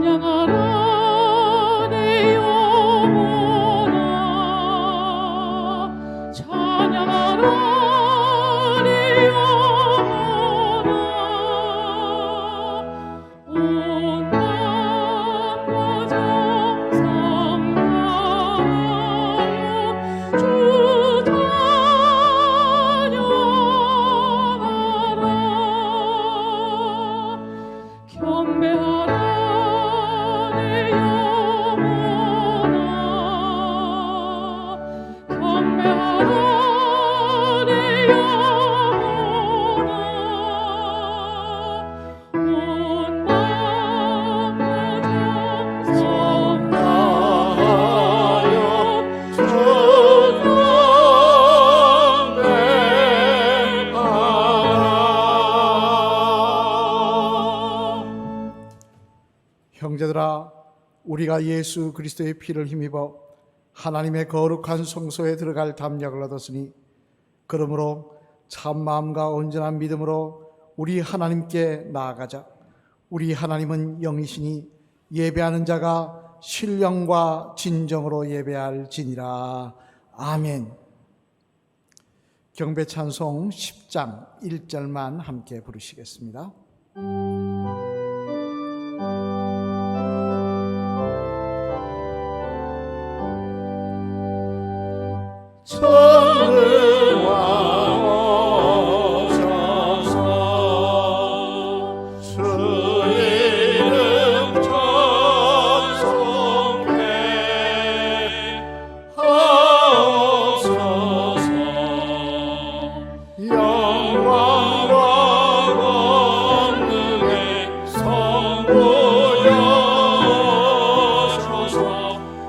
찬양하라 내 영혼아 찬양하라 내 영혼아 온 마음과 정성 다하여 주 찬양하라 경배하라 내 영혼아 경배하라 내 영혼아 온 마음과 정성 다하여 주 형제들아, 우리가 예수 그리스도의 피를 힘입어 하나님의 거룩한 성소에 들어갈 담력을 얻었으니 그러므로 참 마음과 온전한 믿음으로 우리 하나님께 나아가자. 우리 하나님은 영이시니 예배하는 자가 신령과 진정으로 예배할지니라. 아멘. 경배 찬송 10장 1절만 함께 부르시겠습니다. 전능왕 오셔서 주의 이름 찬송해 하옵소서 영광과 권능의 성부여셔서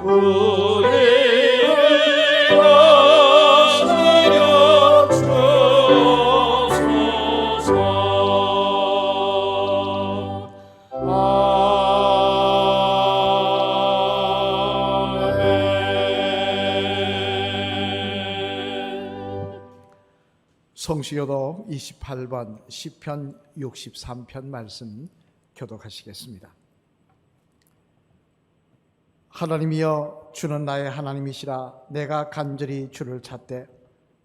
우리를 성시교독 28번 시편 63편 말씀 교독하시겠습니다. 하나님이여 주는 나의 하나님이시라. 내가 간절히 주를 찾되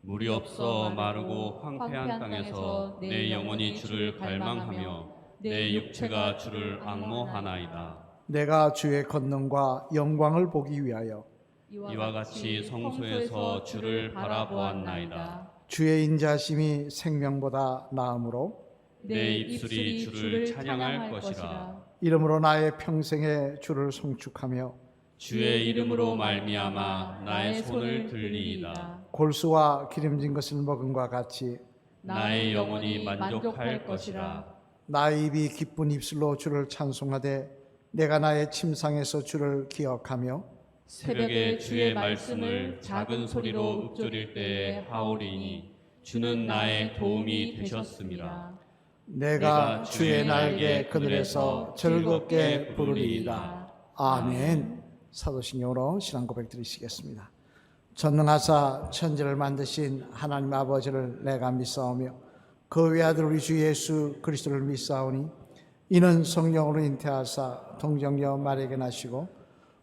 물이 없어 마르고 황폐한 땅에서 내 영혼이 주를 갈망하며 내 육체가 주를 앙모하나이다. 내가 주의 권능과 영광을 보기 위하여 이와 같이 성소에서 주를 바라보았나이다. 주의 인자심이 생명보다 나음으로 내 입술이 주를 찬양할 것이라. 이름으로 나의 평생에 주를 송축하며 주의 이름으로 말미암아 나의 손을 들리이다. 골수와 기름진 것을 먹음과 같이 나의 영혼이 만족할 것이라. 나의 입이 기쁜 입술로 주를 찬송하되 내가 나의 침상에서 주를 기억하며 새벽에 주의 말씀을 작은 소리로 읊조릴 때에 하오리니 주는 나의 도움이 되셨음이라. 내가 주의 날개 그늘에서 즐겁게 부르리이다. 아멘. 사도신경으로 신앙 고백 드리시겠습니다. 전능하사 천지를 만드신 하나님 아버지를 내가 믿사오며 그 외아들 우리 주 예수 그리스도를 믿사오니 이는 성령으로 잉태하사 동정녀 마리아에게 나시고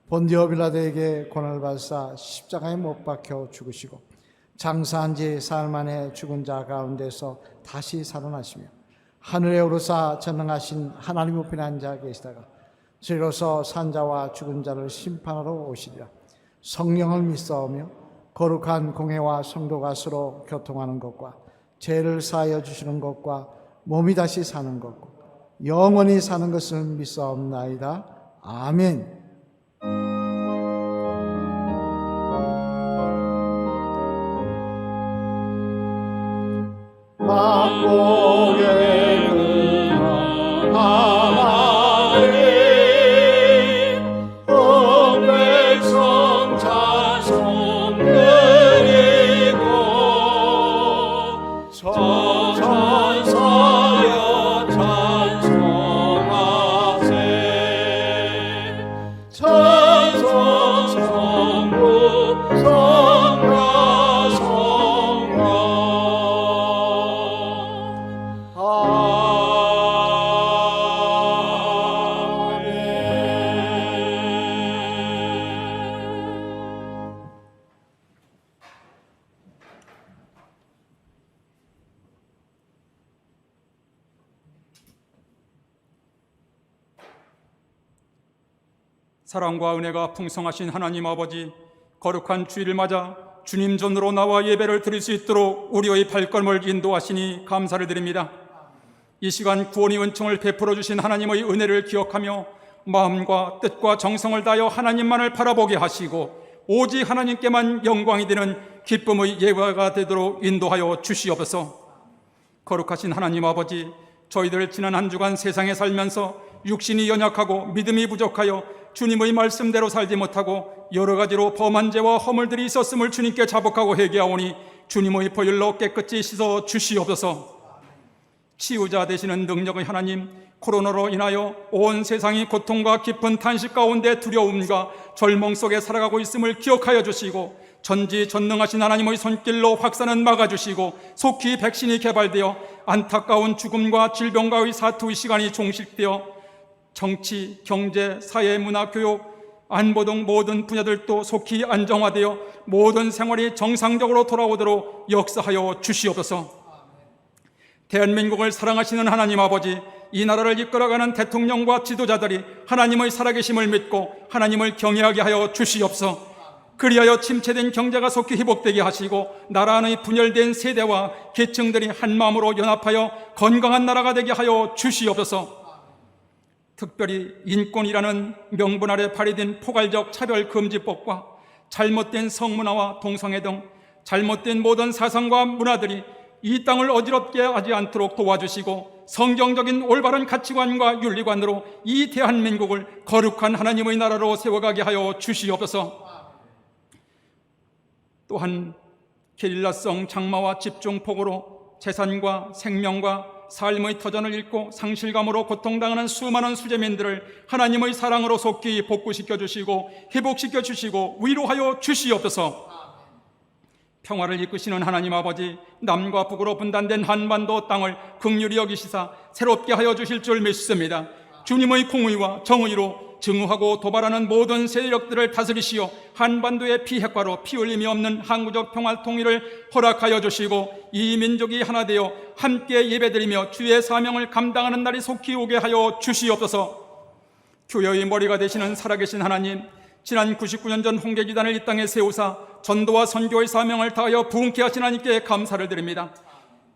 본디오 빌라도에게 고난을 받으사 십자가에 못 박혀 죽으시고 장사한 지 사흘 만에 죽은 자 가운데서 다시 살아나시며 하늘에 오르사 전능하신 하나님 우편에 앉아 계시다가 저리로서 산자와 죽은 자를 심판하러 오시리라. 성령을 믿사오며 거룩한 공회와 성도가 서로 교통하는 것과 죄를 사하여 주시는 것과 몸이 다시 사는 것과 영원히 사는 것을 믿사옵나이다. 아멘. 만국의 근원 하나님 온 백성 찬송 드리고 천사여 찬송하세 찬송 성부 성가 성령 아멘. 사랑과 은혜가 풍성하신 하나님 아버지, 거룩한 주일을 맞아 주님 전으로 나와 예배를 드릴 수 있도록 우리의 발걸음을 인도하시니 감사를 드립니다. 이 시간 구원의 은총을 베풀어 주신 하나님의 은혜를 기억하며 마음과 뜻과 정성을 다하여 하나님만을 바라보게 하시고 오직 하나님께만 영광이 되는 기쁨의 예배가 되도록 인도하여 주시옵소서. 거룩하신 하나님 아버지, 저희들 지난 한 주간 세상에 살면서 육신이 연약하고 믿음이 부족하여 주님의 말씀대로 살지 못하고 여러 가지로 범한 죄와 허물들이 있었음을 주님께 자복하고 회개하오니 주님의 보혈로 깨끗이 씻어 주시옵소서. 치유자 되시는 능력의 하나님, 코로나로 인하여 온 세상이 고통과 깊은 탄식 가운데 두려움과 절망 속에 살아가고 있음을 기억하여 주시고 전지전능하신 하나님의 손길로 확산은 막아주시고 속히 백신이 개발되어 안타까운 죽음과 질병과의 사투의 시간이 종식되어 정치, 경제, 사회, 문화, 교육, 안보 등 모든 분야들도 속히 안정화되어 모든 생활이 정상적으로 돌아오도록 역사하여 주시옵소서. 대한민국을 사랑하시는 하나님 아버지, 이 나라를 이끌어가는 대통령과 지도자들이 하나님의 살아계심을 믿고 하나님을 경외하게 하여 주시옵소서. 그리하여 침체된 경제가 속히 회복되게 하시고 나라 안의 분열된 세대와 계층들이 한마음으로 연합하여 건강한 나라가 되게 하여 주시옵소서. 특별히 인권이라는 명분 아래 발의된 포괄적 차별금지법과 잘못된 성문화와 동성애 등 잘못된 모든 사상과 문화들이 이 땅을 어지럽게 하지 않도록 도와주시고 성경적인 올바른 가치관과 윤리관으로 이 대한민국을 거룩한 하나님의 나라로 세워가게 하여 주시옵소서. 또한 게릴라성 장마와 집중폭우로 재산과 생명과 삶의 터전을 잃고 상실감으로 고통당하는 수많은 수재민들을 하나님의 사랑으로 속히 복구시켜 주시고 회복시켜 주시고 위로하여 주시옵소서. 평화를 이끄시는 하나님 아버지, 남과 북으로 분단된 한반도 땅을 긍휼히 여기시사 새롭게 하여 주실 줄 믿습니다. 주님의 공의와 정의로 증오하고 도발하는 모든 세력들을 다스리시어 한반도의 피해과로 피 흘림이 없는 항구적 평화 통일을 허락하여 주시고 이 민족이 하나 되어 함께 예배드리며 주의 사명을 감당하는 날이 속히 오게 하여 주시옵소서. 교회의 머리가 되시는 살아계신 하나님, 지난 99년 전 홍계기단을 이 땅에 세우사 전도와 선교의 사명을 다하여 부흥케 하신 하나님께 감사를 드립니다.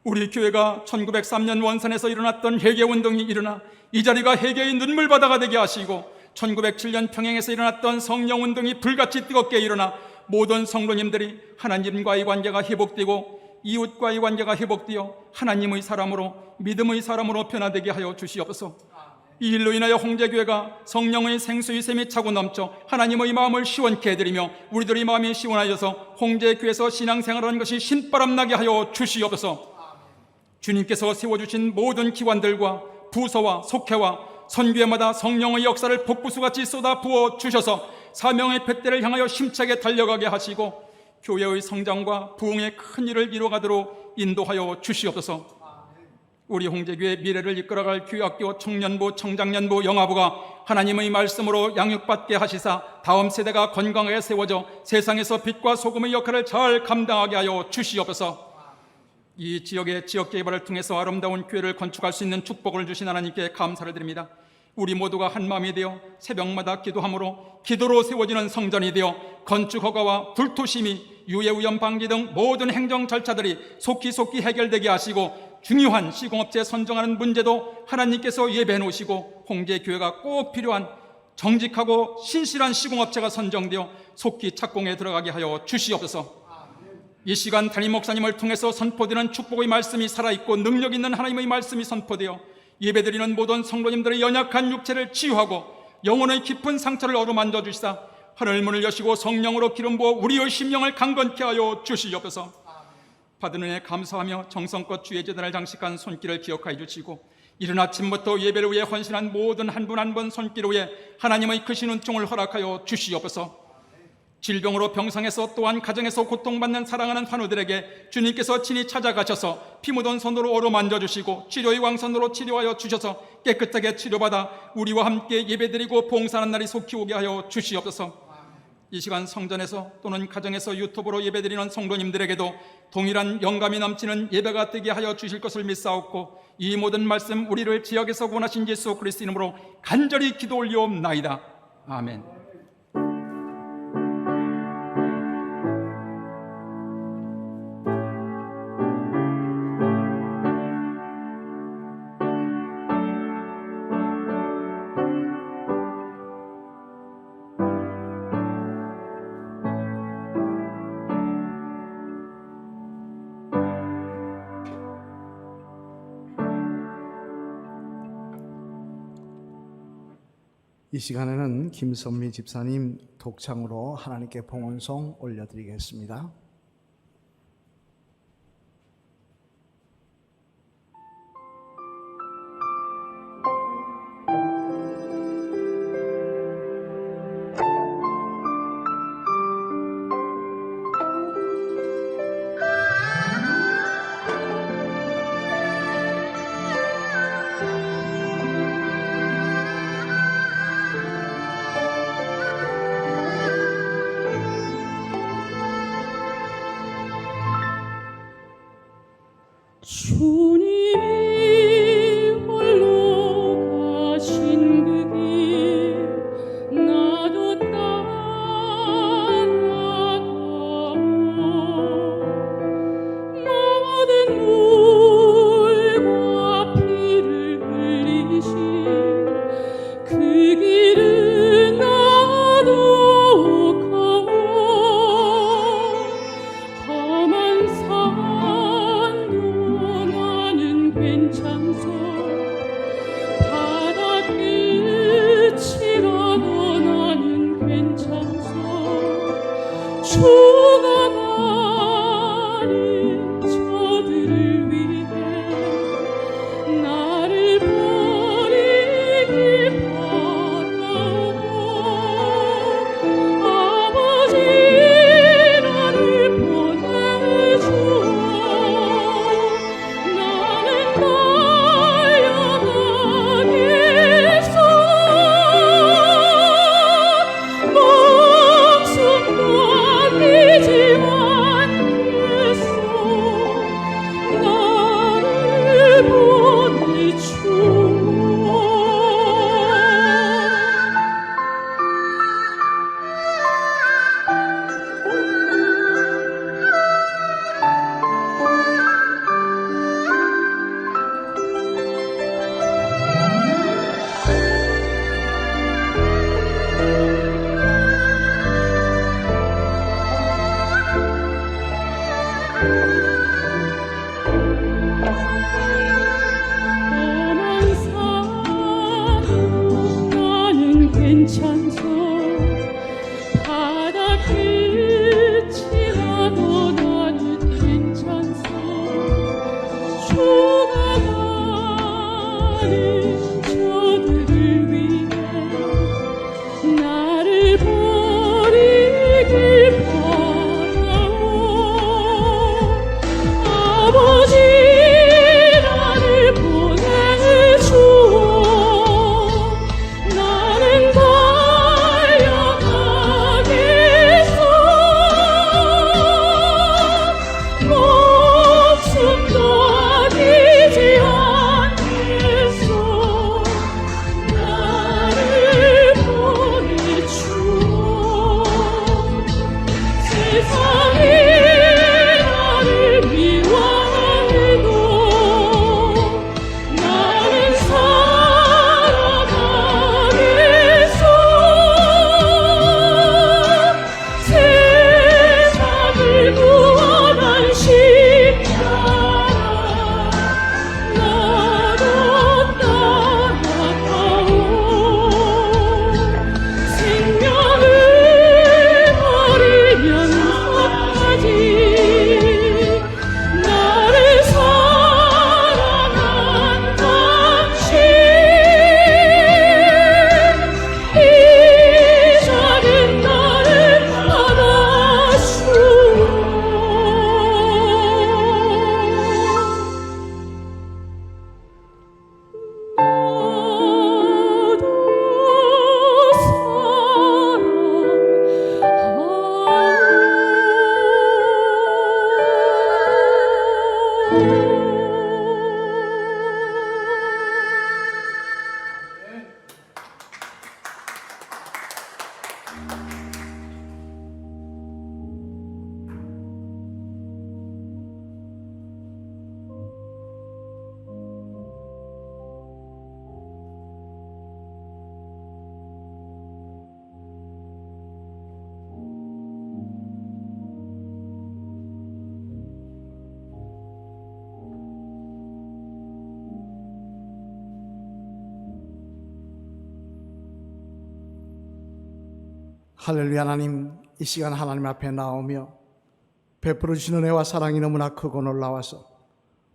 우리 교회가 1903년 원산에서 일어났던 회개운동이 일어나 이 자리가 회개의 눈물바다가 되게 하시고 1907년 평양에서 일어났던 성령운동이 불같이 뜨겁게 일어나 모든 성도님들이 하나님과의 관계가 회복되고 이웃과의 관계가 회복되어 하나님의 사람으로 믿음의 사람으로 변화되게 하여 주시옵소서. 이 일로 인하여 홍제교회가 성령의 생수의 샘이 차고 넘쳐 하나님의 마음을 시원케 해드리며 우리들의 마음이 시원하여서 홍제교회에서 신앙생활하는 것이 신바람나게 하여 주시옵소서. 주님께서 세워주신 모든 기관들과 부서와 속회와 선교회마다 성령의 역사를 복부수같이 쏟아 부어 주셔서 사명의 뱃대를 향하여 힘차게 달려가게 하시고 교회의 성장과 부흥의 큰 일을 이루어가도록 인도하여 주시옵소서. 우리 홍제교회 미래를 이끌어갈 교회학교 청년부, 청장년부, 영아부가 하나님의 말씀으로 양육받게 하시사 다음 세대가 건강하게 세워져 세상에서 빛과 소금의 역할을 잘 감당하게 하여 주시옵소서. 이 지역의 지역 개발을 통해서 아름다운 교회를 건축할 수 있는 축복을 주신 하나님께 감사를 드립니다. 우리 모두가 한마음이 되어 새벽마다 기도함으로 기도로 세워지는 성전이 되어 건축 허가와 불토심이 유해오염 방지 등 모든 행정 절차들이 속히 해결되게 하시고 중요한 시공업체 선정하는 문제도 하나님께서 예배해 놓으시고 홍제교회가 꼭 필요한 정직하고 신실한 시공업체가 선정되어 속히 착공에 들어가게 하여 주시옵소서. 이 시간 담임 목사님을 통해서 선포되는 축복의 말씀이 살아있고 능력 있는 하나님의 말씀이 선포되어 예배드리는 모든 성도님들의 연약한 육체를 치유하고 영혼의 깊은 상처를 어루만져 주시사 하늘문을 여시고 성령으로 기름 부어 우리의 심령을 강건케 하여 주시옵소서. 받은 은혜 감사하며 정성껏 주의 제단을 장식한 손길을 기억하여 주시고 이른 아침부터 예배를 위해 헌신한 모든 한 분 한 분 손길 위에 하나님의 크신 은총을 허락하여 주시옵소서. 질병으로 병상에서 또한 가정에서 고통받는 사랑하는 환우들에게 주님께서 친히 찾아가셔서 피 묻은 손으로 어루만져 주시고 치료의 왕손으로 치료하여 주셔서 깨끗하게 치료받아 우리와 함께 예배드리고 봉사하는 날이 속히 오게 하여 주시옵소서. 이 시간 성전에서 또는 가정에서 유튜브로 예배드리는 성도님들에게도 동일한 영감이 넘치는 예배가 되게 하여 주실 것을 믿사옵고 이 모든 말씀 우리를 지역에서 구원하신 예수 그리스도 이름으로 간절히 기도 올리옵나이다. 아멘. 시간에는 김선미 집사님 독창으로 하나님께 봉헌송 올려드리겠습니다. 주님이 홀로 가신 그 길 나도 따라가오 모든 물과 피를 흘리신 그 길은 나도 가오 험한 산도 나는 괜찮소 바다 끝이라도 나는 괜찮소 주가 가린 저들을 위해 나를 버리길 바라오 아버지 나를 보내주오 나는 달려가겠소 목숨과 할렐루야. 하나님, 이 시간 하나님 앞에 나오며 베풀어 주시는 은혜와 사랑이 너무나 크고 놀라워서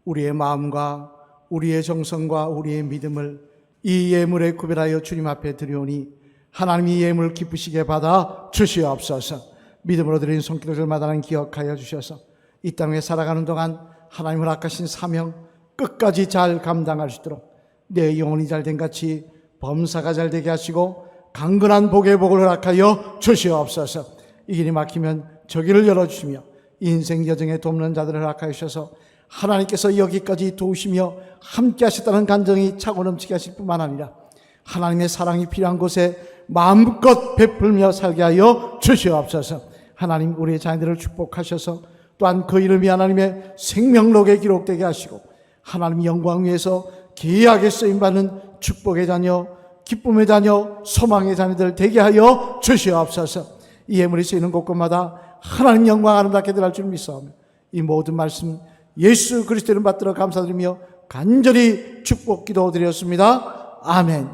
우리의 마음과 우리의 정성과 우리의 믿음을 이 예물에 구별하여 주님 앞에 드리오니 하나님이 예물 기쁘시게 받아 주시옵소서. 믿음으로 드린 손기도를 마다는 기억하여 주셔서 이 땅에 살아가는 동안 하나님을 아까신 사명 끝까지 잘 감당할 수 있도록 내 영혼이 잘된 같이 범사가 잘되게 하시고 강건한 복의 복을 허락하여 주시옵소서. 이 길이 막히면 저 길을 열어주시며 인생 여정에 돕는 자들을 허락하여 주셔서 하나님께서 여기까지 도우시며 함께 하셨다는 간정이 차고 넘치게 하실 뿐만 아니라 하나님의 사랑이 필요한 곳에 마음껏 베풀며 살게 하여 주시옵소서. 하나님, 우리의 자녀들을 축복하셔서 또한 그 이름이 하나님의 생명록에 기록되게 하시고 하나님 영광 위에서 귀하게 쓰임받는 축복의 자녀, 기쁨의 자녀, 소망의 자녀들 되게 하여 주시옵소서. 이 예물이 쓰이는 곳곳마다 하나님 영광 아름답게 들어갈 줄 믿사오며 이 모든 말씀 예수 그리스도를 받들어 감사드리며 간절히 축복 기도드렸습니다. 아멘.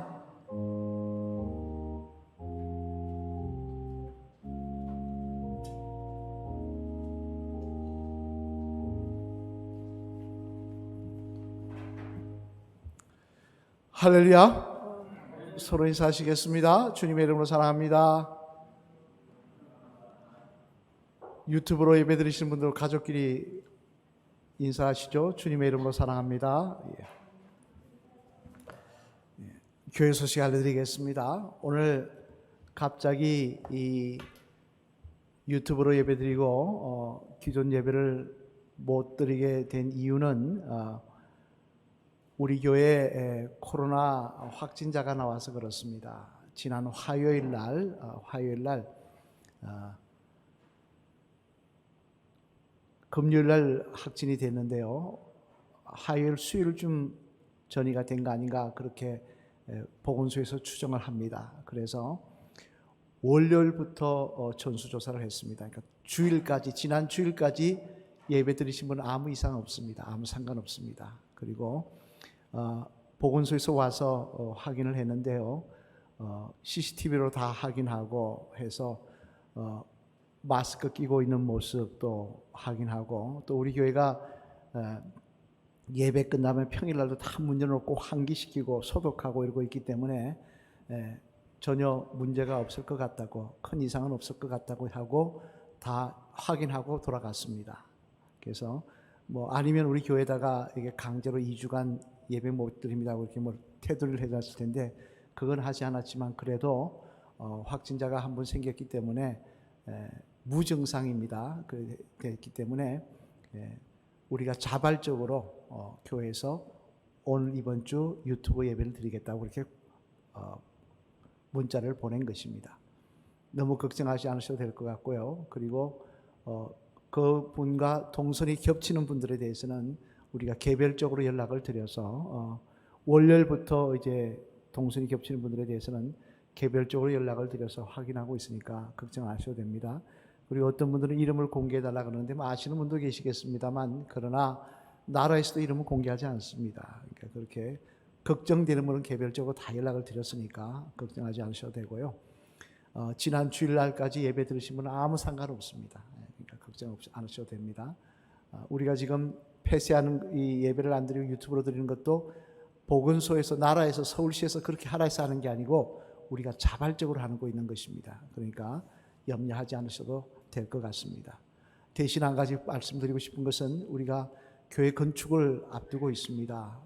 할렐루야. 서로 인사하시겠습니다. 주님의 이름으로 사랑합니다. 유튜브로 예배 드리시는 분들 가족끼리 인사하시죠. 주님의 이름으로 사랑합니다. 교회 소식 알려드리겠습니다. 오늘 갑자기 이 유튜브로 예배 드리고 기존 예배를 못 드리게 된 이유는 우리 교회에 코로나 확진자가 나와서 그렇습니다. 지난 화요일 날 금요일 날 확진이 됐는데요. 화요일 수요일쯤 전이가 된 거 아닌가 그렇게 보건소에서 추정을 합니다. 그래서 월요일부터 전수조사를 했습니다. 그러니까 주일까지, 지난 주일까지 예배 드리신 분은 아무 이상 없습니다. 아무 상관없습니다. 그리고 보건소에서 와서 확인을 했는데요. CCTV로 다 확인하고 해서 마스크 끼고 있는 모습도 확인하고 또 우리 교회가 예배 끝나면 평일날도 다 문 열어놓고 환기시키고 소독하고 이러고 있기 때문에 전혀 문제가 없을 것 같다고, 큰 이상은 없을 것 같다고 하고 다 확인하고 돌아갔습니다. 그래서 아니면 우리 교회다가 이게 강제로 2주간 예배 못 드립니다고 이렇게 태도를 해놨을 텐데 그건 하지 않았지만 그래도 확진자가 한 분 생겼기 때문에 무증상입니다. 그렇기 때문에 우리가 자발적으로 교회에서 오늘 이번 주 유튜브 예배를 드리겠다고 그렇게 문자를 보낸 것입니다. 너무 걱정하지 않으셔도 될 것 같고요. 그리고 그분과 동선이 겹치는 분들에 대해서는 우리가 개별적으로 연락을 드려서 월요일부터 이제 동선이 겹치는 분들에 대해서는 개별적으로 연락을 드려서 확인하고 있으니까 걱정 안 하셔도 됩니다. 그리고 어떤 분들은 이름을 공개해달라 그러는데 아시는 분도 계시겠습니다만 그러나 나라에서도 이름을 공개하지 않습니다. 그러니까 그렇게 걱정되는 분은 개별적으로 다 연락을 드렸으니까 걱정하지 않으셔도 되고요. 지난 주일날까지 예배 들으신 분은 아무 상관없습니다. 그러니까 걱정 않으셔도 됩니다. 우리가 지금 폐쇄하는 이 예배를 안 드리고 유튜브로 드리는 것도 보건소에서, 나라에서, 서울시에서 그렇게 하라 해서 하는 게 아니고 우리가 자발적으로 하고 있는 것입니다. 그러니까 염려하지 않으셔도 될 것 같습니다. 대신 한 가지 말씀드리고 싶은 것은 우리가 교회 건축을 앞두고 있습니다.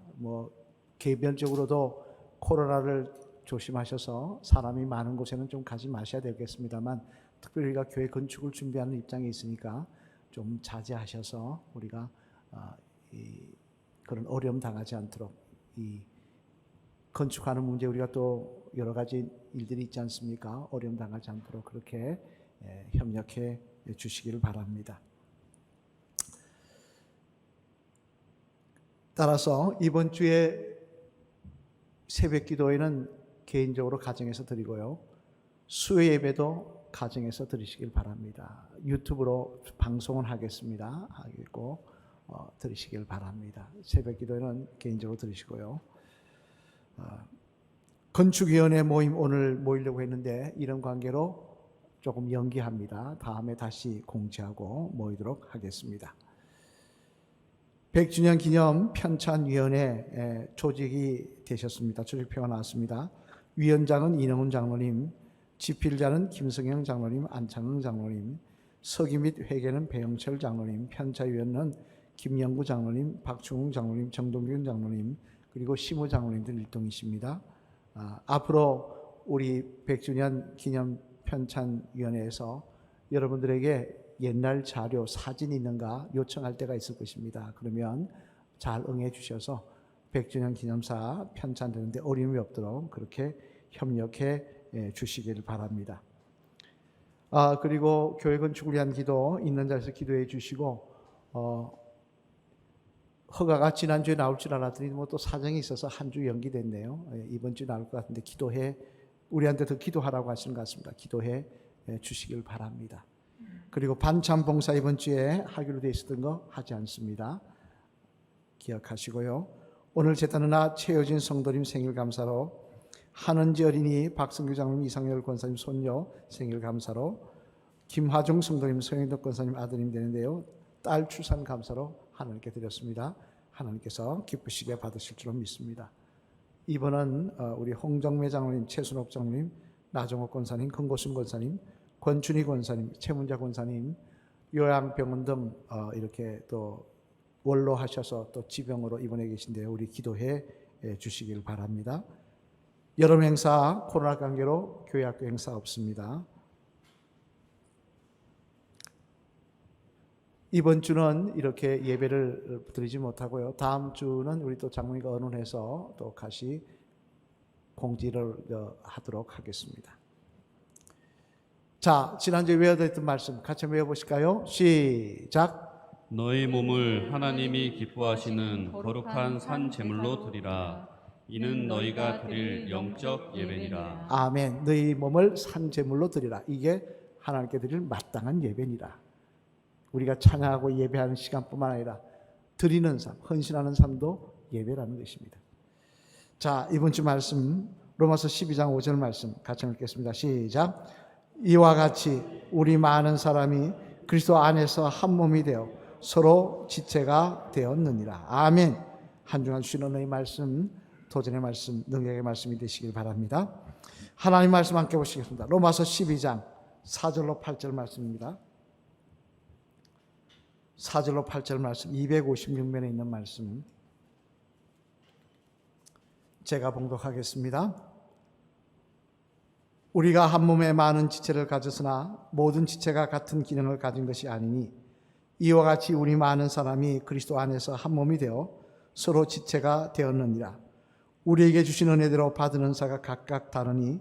개별적으로도 코로나를 조심하셔서 사람이 많은 곳에는 좀 가지 마셔야 되겠습니다만 특별히 우리가 교회 건축을 준비하는 입장에 있으니까 좀 자제하셔서 우리가 그런 어려움 당하지 않도록 이 건축하는 문제 우리가 또 여러 가지 일들이 있지 않습니까? 어려움 당하지 않도록 그렇게 협력해 주시기를 바랍니다. 따라서 이번 주에 새벽 기도회는 개인적으로 가정에서 드리고요. 수요 예배도 가정에서 드리시길 바랍니다. 유튜브로 방송은 하겠습니다. 하겠고 드리시길 바랍니다. 새벽 기도회는 개인적으로 드리시고요. 건축위원회 모임 오늘 모이려고 했는데 이런 관계로 조금 연기합니다. 다음에 다시 공지하고 모이도록 하겠습니다. 100주년 기념 편찬위원회 조직이 되셨습니다. 조직표가 나왔습니다. 위원장은 이능훈 장로님, 집필자는 김성영 장로님, 안창흥 장로님, 서기 및 회계는 배영철 장로님, 편차위원은 김영구 장로님, 박충웅 장로님, 정동균 장로님, 그리고 심우 장로님들 일동이십니다. 앞으로 우리 100주년 기념 편찬위원회에서 여러분들에게 옛날 자료, 사진이 있는가 요청할 때가 있을 것입니다. 그러면 잘 응해 주셔서 100주년 기념사 편찬되는데 어려움이 없도록 그렇게 협력해 주시길 바랍니다. 그리고 교회 건축을 위한 기도 있는 자리에서 기도해 주시고, 허가가 지난주에 나올 줄 알았더니 뭐 또 사정이 있어서 한 주 연기됐네요. 이번 주 나올 것 같은데 우리한테 더 기도하라고 하시는 것 같습니다. 기도해 주시길 바랍니다. 그리고 반찬 봉사 이번 주에 하기로 되어 있었던 거 하지 않습니다. 기억하시고요. 오늘 제단은나 최효진 성도님 생일 감사로, 한은지 어린이 박성규 장로님 이상열 권사님 손녀 생일 감사로, 김화중 성도님 성현덕 권사님 아드님 되는데요. 딸 출산 감사로 하나님께 드렸습니다. 하나님께서 기쁘시게 받으실 줄로 믿습니다. 이번은 우리 홍정매 장로님, 최순옥 장로님, 나정옥 권사님, 금고순 권사님, 권춘희 권사님, 최문자 권사님, 요양병원 등 이렇게 또 원로하셔서 또 지병으로 입원해 계신데요. 우리 기도해 주시길 바랍니다. 여름 행사 코로나 관계로 교회 학교 행사 없습니다. 이번 주는 이렇게 예배를 드리지 못하고요. 다음 주는 우리 또 장로님과 의논해서 또 다시 공지를 하도록 하겠습니다. 자, 지난주에 외워드렸던 말씀 같이 외워보실까요? 시작. 너희 몸을 하나님이 기뻐하시는 거룩한 산 제물로 드리라. 이는 너희가 드릴 영적 예배니라. 아멘. 너희 몸을 산 제물로 드리라. 이게 하나님께 드릴 마땅한 예배니라. 우리가 찬양하고 예배하는 시간뿐만 아니라 드리는 삶, 헌신하는 삶도 예배라는 것입니다. 자, 이번 주 말씀 로마서 12장 5절 말씀 같이 읽겠습니다. 시작. 이와 같이 우리 많은 사람이 그리스도 안에서 한 몸이 되어 서로 지체가 되었느니라. 아멘. 한 주간 주신 은혜의 말씀, 도전의 말씀, 능력의 말씀이 되시길 바랍니다. 하나님 말씀 함께 보시겠습니다. 로마서 12장 4절로 8절 말씀입니다. 4절로 8절 말씀, 256면에 있는 말씀 제가 봉독하겠습니다. 우리가 한 몸에 많은 지체를 가졌으나 모든 지체가 같은 기능을 가진 것이 아니니 이와 같이 우리 많은 사람이 그리스도 안에서 한 몸이 되어 서로 지체가 되었느니라. 우리에게 주신 은혜대로 받은 은사가 각각 다르니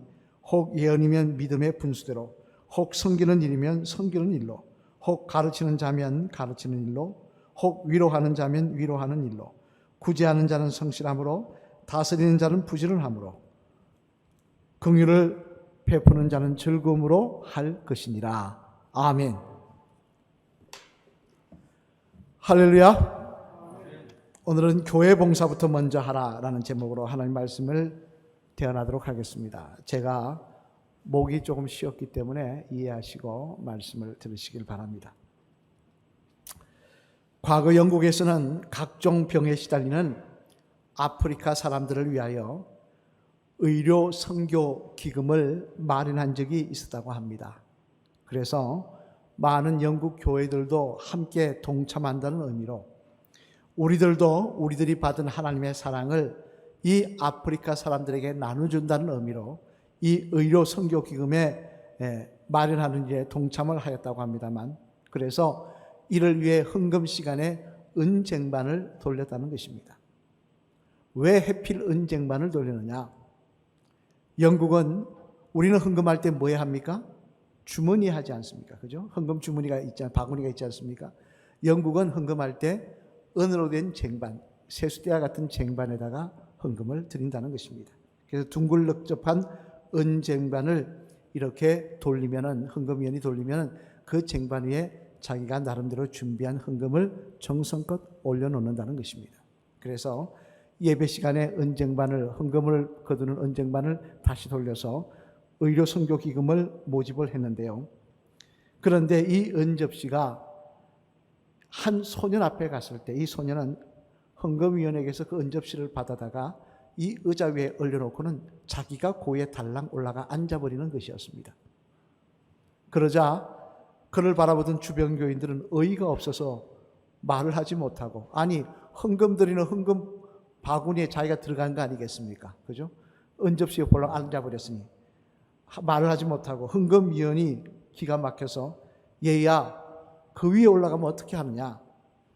혹 예언이면 믿음의 분수대로, 혹 섬기는 일이면 섬기는 일로, 혹 가르치는 자면 가르치는 일로, 혹 위로하는 자면 위로하는 일로, 구제하는 자는 성실함으로, 다스리는 자는 부지런함으로, 긍휼을 베푸는 자는 즐거움으로 할 것이니라. 아멘. 할렐루야. 오늘은 교회 봉사부터 먼저 하라라는 제목으로 하나님 말씀을 대언하도록 하겠습니다. 제가 목이 조금 쉬었기 때문에 이해하시고 말씀을 들으시길 바랍니다. 과거 영국에서는 각종 병에 시달리는 아프리카 사람들을 위하여 의료 선교 기금을 마련한 적이 있었다고 합니다. 그래서 많은 영국 교회들도 함께 동참한다는 의미로 우리들도 우리들이 받은 하나님의 사랑을 이 아프리카 사람들에게 나눠준다는 의미로 이 의료 선교 기금에 마련하는 일에 동참을 하였다고 합니다만, 그래서 이를 위해 헌금 시간에 은쟁반을 돌렸다는 것입니다. 왜 하필 은쟁반을 돌리느냐? 영국은 우리는 헌금할 때 뭐 해야 합니까? 주머니 하지 않습니까? 그죠? 헌금 주머니가 있지, 바구니가 있지 않습니까? 영국은 헌금할 때 은으로 된 쟁반, 세수대와 같은 쟁반에다가 헌금을 드린다는 것입니다. 그래서 둥글럭접한 은쟁반을 이렇게 돌리면은, 헌금위원이 돌리면은 그 쟁반 위에 자기가 나름대로 준비한 헌금을 정성껏 올려놓는다는 것입니다. 그래서 예배 시간에 은쟁반을, 헌금을 거두는 은쟁반을 다시 돌려서 의료 선교 기금을 모집을 했는데요. 그런데 이 은접씨가 한 소년 앞에 갔을 때 이 소년은 헌금위원회에게서 그 은접씨를 받아다가 이 의자 위에 올려놓고는 자기가 고에 달랑 올라가 앉아버리는 것이었습니다. 그러자 그를 바라보던 주변 교인들은 어이가 없어서 말을 하지 못하고, 아니 헌금 드리는 헌금 바구니에 자기가 들어간 거 아니겠습니까? 그죠? 은접씨에 볼랑 앉아버렸으니 말을 하지 못하고 헌금위원이 기가 막혀서 얘야 그 위에 올라가면 어떻게 하느냐,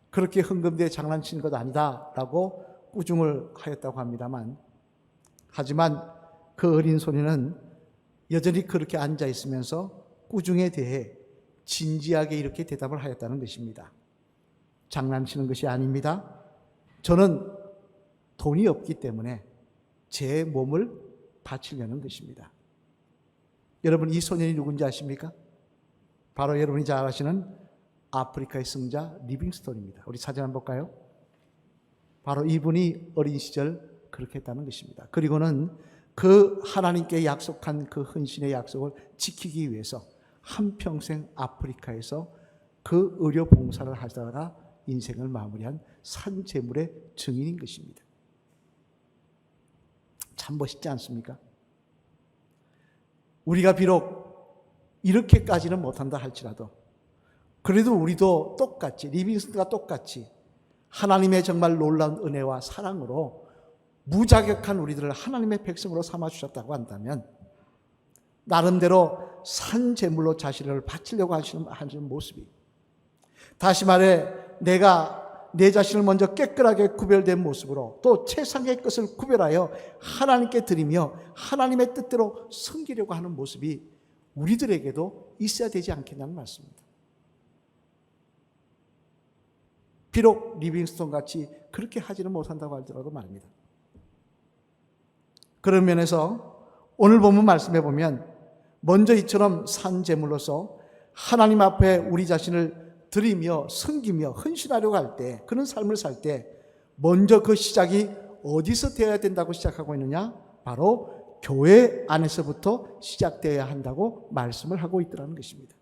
그렇게 헌금대에 장난치는 것 아니다 라고 꾸중을 하였다고 합니다만, 하지만 그 어린 소년은 여전히 그렇게 앉아 있으면서 꾸중에 대해 진지하게 이렇게 대답을 하였다는 것입니다. 장난치는 것이 아닙니다. 저는 돈이 없기 때문에 제 몸을 바치려는 것입니다. 여러분, 이 소년이 누군지 아십니까? 바로 여러분이 잘 아시는 아프리카의 승자 리빙스톤입니다. 우리 사진 한번 볼까요? 바로 이분이 어린 시절 그렇게 했다는 것입니다. 그리고는 그 하나님께 약속한 그 헌신의 약속을 지키기 위해서 한평생 아프리카에서 그 의료 봉사를 하다가 인생을 마무리한 산재물의 증인인 것입니다. 참 멋있지 않습니까? 우리가 비록 이렇게까지는 못한다 할지라도 그래도 우리도 똑같이, 리빙스턴과 똑같이 하나님의 정말 놀라운 은혜와 사랑으로 무자격한 우리들을 하나님의 백성으로 삼아주셨다고 한다면 나름대로 산제물로 자신을 바치려고 하시는 모습이, 다시 말해 내가 내 자신을 먼저 깨끗하게 구별된 모습으로 또 최상의 것을 구별하여 하나님께 드리며 하나님의 뜻대로 섬기려고 하는 모습이 우리들에게도 있어야 되지 않겠냐는 말씀입니다. 비록 리빙스톤 같이 그렇게 하지는 못한다고 할지라도 말입니다. 그런 면에서 오늘 본문 말씀해 보면 먼저 이처럼 산제물로서 하나님 앞에 우리 자신을 드리며 섬기며 헌신하려고 할 때, 그런 삶을 살 때 먼저 그 시작이 어디서 되어야 된다고 시작하고 있느냐? 바로 교회 안에서부터 시작되어야 한다고 말씀을 하고 있더라는 것입니다.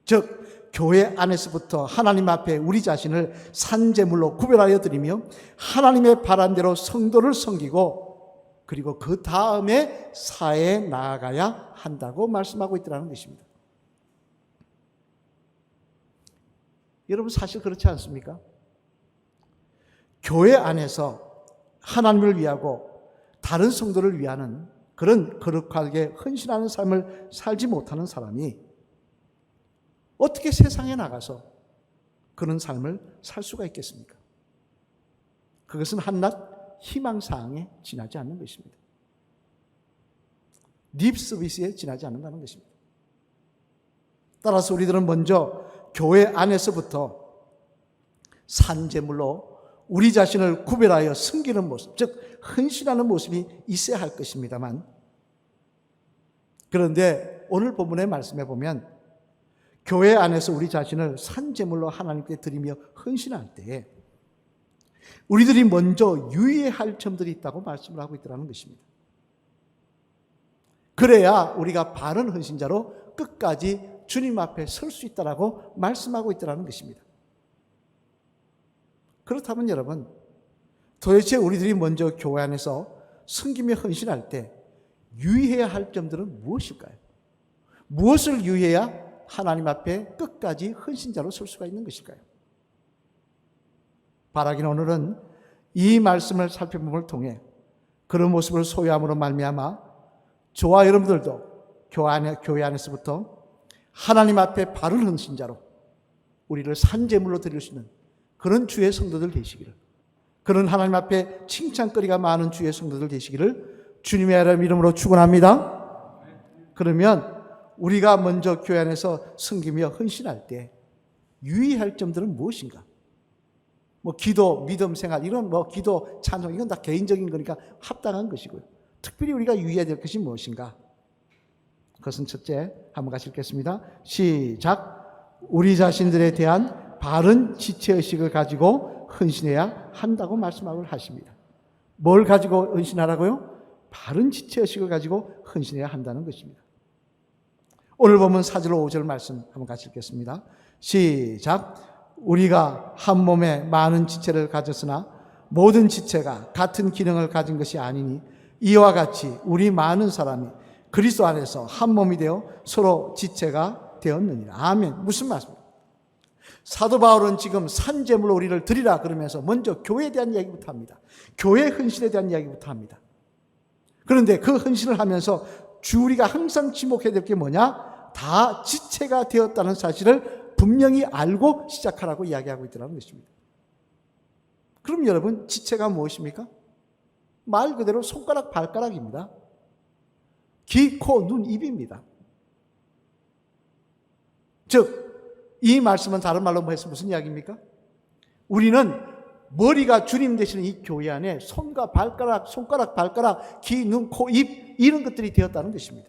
즉 교회 안에서부터 하나님 앞에 우리 자신을 산제물로 구별하여 드리며 하나님의 바람대로 성도를 섬기고 그리고 그 다음에 사회에 나아가야 한다고 말씀하고 있더라는 것입니다. 여러분, 사실 그렇지 않습니까? 교회 안에서 하나님을 위하고 다른 성도를 위하는 그런 거룩하게 헌신하는 삶을 살지 못하는 사람이 어떻게 세상에 나가서 그런 삶을 살 수가 있겠습니까? 그것은 한낱 희망사항에 지나지 않는 것입니다. 립 서비스에 지나지 않는다는 것입니다. 따라서 우리들은 먼저 교회 안에서부터 산제물로 우리 자신을 구별하여 섬기는 모습, 즉 헌신하는 모습이 있어야 할 것입니다만, 그런데 오늘 본문의 말씀에 보면 교회 안에서 우리 자신을 산제물로 하나님께 드리며 헌신할 때에 우리들이 먼저 유의해야 할 점들이 있다고 말씀을 하고 있더라는 것입니다. 그래야 우리가 바른 헌신자로 끝까지 주님 앞에 설 수 있다라고 말씀하고 있더라는 것입니다. 그렇다면 여러분, 도대체 우리들이 먼저 교회 안에서 섬기며 헌신할 때 유의해야 할 점들은 무엇일까요? 무엇을 유의해야 하나님 앞에 끝까지 헌신자로 설 수가 있는 것일까요? 바라기는 오늘은 이 말씀을 살펴봄을 통해 그런 모습을 소유함으로 말미암아 저와 여러분들도 교회 안에서부터 하나님 앞에 바른 헌신자로 우리를 산제물로 드릴 수 있는 그런 주의 성도들 되시기를, 그런 하나님 앞에 칭찬거리가 많은 주의 성도들 되시기를 주님의 이름으로 축원합니다. 그러면 우리가 먼저 교회 안에서 섬기며 헌신할 때 유의할 점들은 무엇인가? 기도, 믿음 생활, 이런 기도, 찬송, 이건 다 개인적인 거니까 합당한 것이고요. 특별히 우리가 유의해야 될 것이 무엇인가? 그것은 첫째, 한번 같이 읽겠습니다. 시작. 우리 자신들에 대한 바른 지체의식을 가지고 헌신해야 한다고 말씀하고 하십니다. 뭘 가지고 헌신하라고요? 바른 지체의식을 가지고 헌신해야 한다는 것입니다. 오늘 보면 4절 5절 말씀 한번 같이 읽겠습니다. 시작. 우리가 한 몸에 많은 지체를 가졌으나 모든 지체가 같은 기능을 가진 것이 아니니 이와 같이 우리 많은 사람이 그리스도 안에서 한 몸이 되어 서로 지체가 되었느니라. 아멘. 무슨 말씀입니까? 사도 바울은 지금 산제물로 우리를 드리라 그러면서 먼저 교회에 대한 이야기부터 합니다. 교회 헌신에 대한 이야기부터 합니다. 그런데 그 헌신을 하면서 우리가 항상 지목해야 될 게 뭐냐? 다 지체가 되었다는 사실을 분명히 알고 시작하라고 이야기하고 있더라는 것입니다. 그럼 여러분, 지체가 무엇입니까? 말 그대로 손가락, 발가락입니다. 귀, 코, 눈, 입입니다. 즉, 이 말씀은 다른 말로 무슨 이야기입니까? 우리는 머리가 주님 되시는 이 교회 안에 손과 발가락, 손가락, 발가락, 귀, 눈, 코, 입 이런 것들이 되었다는 것입니다.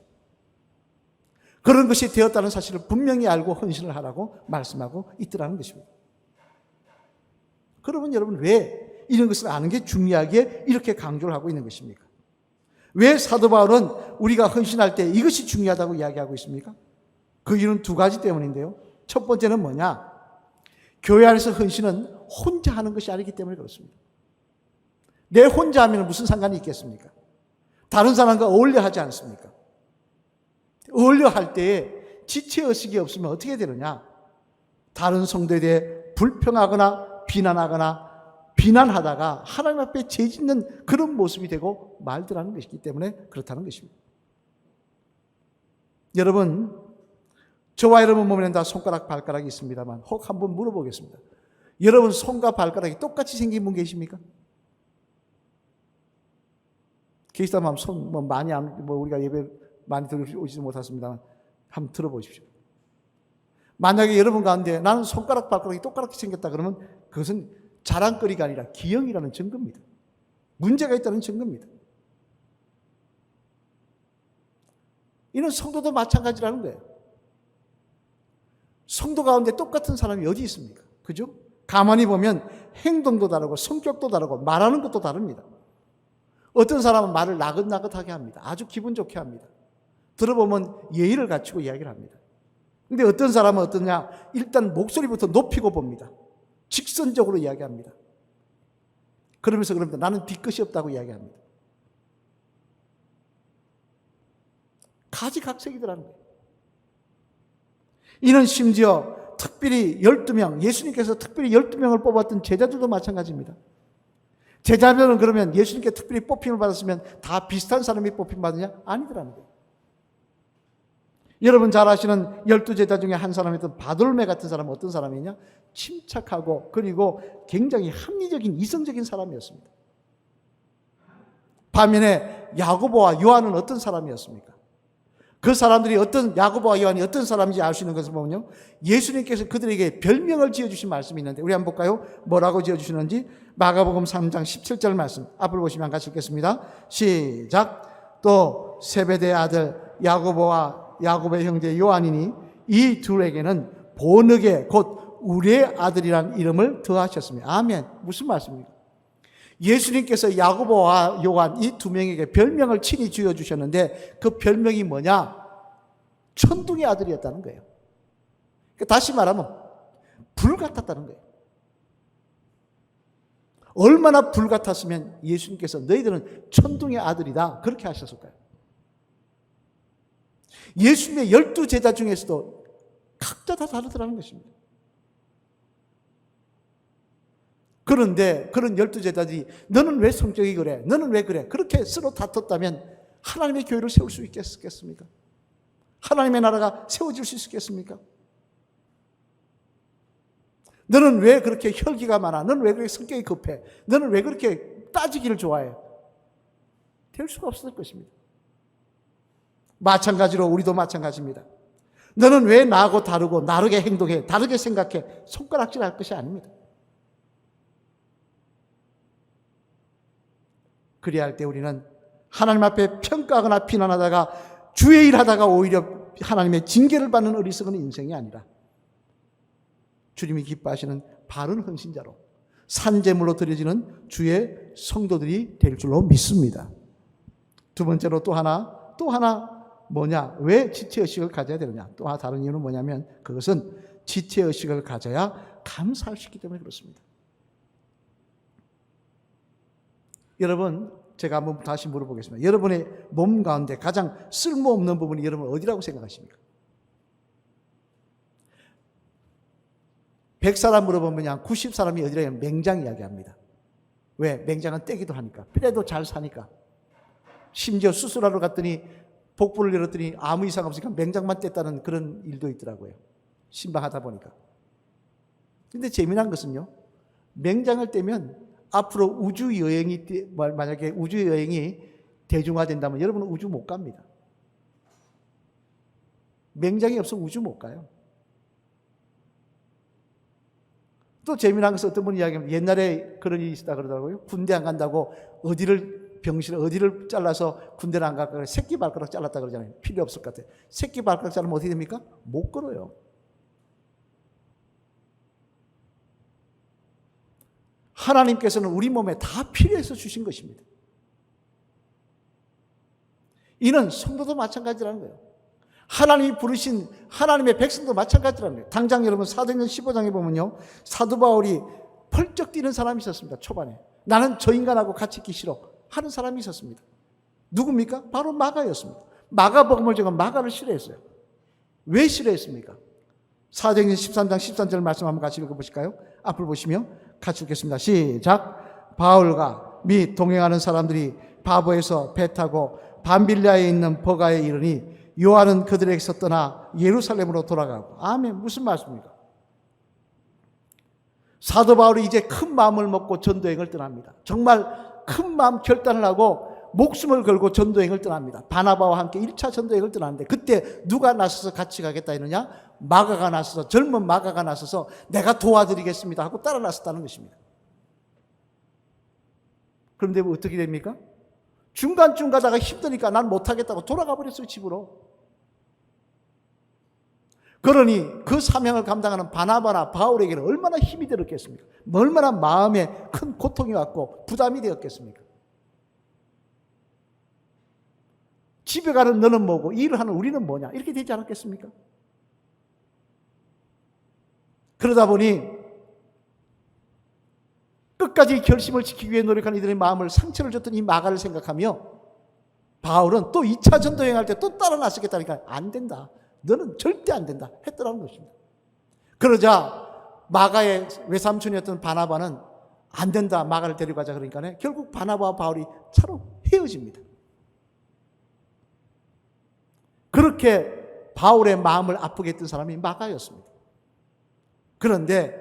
그런 것이 되었다는 사실을 분명히 알고 헌신을 하라고 말씀하고 있더라는 것입니다. 그러면 여러분 왜 이런 것을 아는 게 중요하게 이렇게 강조를 하고 있는 것입니까? 왜 사도 바울은 우리가 헌신할 때 이것이 중요하다고 이야기하고 있습니까? 그 이유는 두 가지 때문인데요. 첫 번째는 뭐냐? 교회 안에서 헌신은 혼자 하는 것이 아니기 때문에 그렇습니다. 내 혼자 하면 무슨 상관이 있겠습니까? 다른 사람과 어울려 하지 않습니까? 어울려 할 때에 지체의식이 없으면 어떻게 되느냐? 다른 성도에 대해 불평하거나 비난하거나 비난하다가 하나님 앞에 죄짓는 그런 모습이 되고 말들하는 것이기 때문에 그렇다는 것입니다. 여러분, 저와 여러분 몸에는 다 손가락, 발가락이 있습니다만 혹 한번 물어보겠습니다. 여러분 손과 발가락이 똑같이 생긴 분 계십니까? 계시다면 손 많이 우리가 예배 많이 들어오지도 못했습니다만 한번 들어보십시오. 만약에 여러분 가운데 나는 손가락, 발가락이 똑같이 생겼다 그러면 그것은 자랑거리가 아니라 기형이라는 증거입니다. 문제가 있다는 증거입니다. 이는 성도도 마찬가지라는 거예요. 성도 가운데 똑같은 사람이 어디 있습니까? 그죠? 가만히 보면 행동도 다르고 성격도 다르고 말하는 것도 다릅니다. 어떤 사람은 말을 나긋나긋하게 합니다. 아주 기분 좋게 합니다. 들어보면 예의를 갖추고 이야기를 합니다. 근데 어떤 사람은 어떠냐? 일단 목소리부터 높이고 봅니다. 직선적으로 이야기합니다. 그러면서 나는 뒤끝이 없다고 이야기합니다. 가지각색이더라는 거예요. 이는 심지어 특별히 12명, 예수님께서 특별히 12명을 뽑았던 제자들도 마찬가지입니다. 제자들은 그러면 예수님께 특별히 뽑힘을 받았으면 다 비슷한 사람이 뽑힘 받느냐? 아니더라는 거예요. 여러분 잘 아시는 12제자 중에 한 사람이었던 바돌메 같은 사람은 어떤 사람이냐? 침착하고 그리고 굉장히 합리적인 이성적인 사람이었습니다. 반면에 야고보와 요한은 어떤 사람이었습니까? 그 사람들이 야고보와 요한이 어떤 사람인지 알 수 있는 것을 보면요, 예수님께서 그들에게 별명을 지어주신 말씀이 있는데 우리 한번 볼까요? 뭐라고 지어주시는지 마가복음 3장 17절 말씀 앞을 보시면 같이 읽겠습니다. 시작. 또 세베대의 아들 야고보의 형제 요한이니 이 둘에게는 보너게 곧 우리의 아들이란 이름을 더하셨습니다. 아멘. 무슨 말씀입니까? 예수님께서 야고보와 요한 이 두 명에게 별명을 친히 지어주셨는데 그 별명이 뭐냐? 천둥의 아들이었다는 거예요. 다시 말하면 불 같았다는 거예요. 얼마나 불 같았으면 예수님께서 너희들은 천둥의 아들이다 그렇게 하셨을까요? 예수님의 12제자 중에서도 각자 다 다르더라는 것입니다. 그런데 그런 12제자들이 너는 왜 성격이 그래? 너는 왜 그래? 그렇게 서로 다퉜다면 하나님의 교회를 세울 수 있겠습니까? 하나님의 나라가 세워질 수 있겠습니까? 너는 왜 그렇게 혈기가 많아? 너는 왜 그렇게 성격이 급해? 너는 왜 그렇게 따지기를 좋아해? 될 수가 없을 것입니다. 마찬가지로 우리도 마찬가지입니다. 너는 왜 나하고 다르고 다르게 행동해? 다르게 생각해? 손가락질 할 것이 아닙니다. 그래야 할 때 우리는 하나님 앞에 평가하거나 비난하다가 주의 일 하다가 오히려 하나님의 징계를 받는 어리석은 인생이 아니라 주님이 기뻐하시는 바른 헌신자로 산제물로 드려지는 주의 성도들이 될 줄로 믿습니다. 두 번째로 또 하나 뭐냐? 왜 지체의식을 가져야 되느냐? 또 하나 다른 이유는 뭐냐면 그것은 지체의식을 가져야 감사할 수 있기 때문에 그렇습니다. 여러분, 제가 한번 다시 물어보겠습니다. 여러분의 몸 가운데 가장 쓸모없는 부분이 여러분 어디라고 생각하십니까? 100사람 물어보면 한 90사람이 어디라면 맹장 이야기합니다. 왜? 맹장은 떼기도 하니까. 뼈도 잘 사니까. 심지어 수술하러 갔더니 복부를 열었더니 아무 이상 없으니까 맹장만 뗐다는 그런 일도 있더라고요. 신방하다 보니까. 근데 재미난 것은요, 맹장을 떼면 앞으로 우주 여행이, 만약에 우주 여행이 대중화된다면 여러분은 우주 못 갑니다. 맹장이 없으면 우주 못 가요. 또 재미난 것은 어떤 분이 이야기하면 옛날에 그런 일이 있었다 그러더라고요. 군대 안 간다고 어디를 잘라서 군대를 안 갈까? 새끼 발가락 잘랐다 그러잖아요. 필요 없을 것 같아요. 새끼 발가락 자르면 어떻게 됩니까? 못 걸어요. 하나님께서는 우리 몸에 다 필요해서 주신 것입니다. 이는 성도도 마찬가지라는 거예요. 하나님이 부르신 하나님의 백성도 마찬가지라는 거예요. 당장 여러분 사도행전 15장에 보면요, 사도 바울이 펄쩍 뛰는 사람이 있었습니다. 초반에 나는 저 인간하고 같이 있기 싫어 하는 사람이 있었습니다. 누굽니까? 바로 마가였습니다. 마가복음을 제가 마가를 싫어했어요. 왜 싫어했습니까? 사도행전 13장 13절 말씀 한번 같이 읽어보실까요? 앞을 보시면 같이 읽겠습니다. 시작. 바울과 및 동행하는 사람들이 바보에서 배 타고 밤빌리아에 있는 버가에 이르니 요한은 그들에게서 떠나 예루살렘으로 돌아가고. 아멘. 무슨 말씀입니까? 사도 바울이 이제 큰 마음을 먹고 전도행을 떠납니다. 정말 큰 마음 결단을 하고 목숨을 걸고 전도행을 떠납니다. 바나바와 함께 1차 전도행을 떠나는데 그때 누가 나서서 같이 가겠다 했느냐? 마가가 나서서, 젊은 마가가 나서서 내가 도와드리겠습니다 하고 따라 나섰다는 것입니다. 그런데 어떻게 됩니까? 중간쯤 가다가 힘드니까 난 못하겠다고 돌아가 버렸어요, 집으로. 그러니 그 사명을 감당하는 바나바나 바울에게는 얼마나 힘이 들었겠습니까? 얼마나 마음에 큰 고통이 왔고 부담이 되었겠습니까? 집에 가는 너는 뭐고 일을 하는 우리는 뭐냐, 이렇게 되지 않았겠습니까? 그러다 보니 끝까지 결심을 지키기 위해 노력하는 이들의 마음을 상처를 줬던 이 마가를 생각하며 바울은 또 2차 전도여행할 때 또 따라 나서겠다니까 안 된다, 너는 절대 안 된다 했더라는 것입니다. 그러자 마가의 외삼촌이었던 바나바는 안 된다, 마가를 데려가자 그러니까 결국 바나바와 바울이 차로 헤어집니다. 그렇게 바울의 마음을 아프게 했던 사람이 마가였습니다. 그런데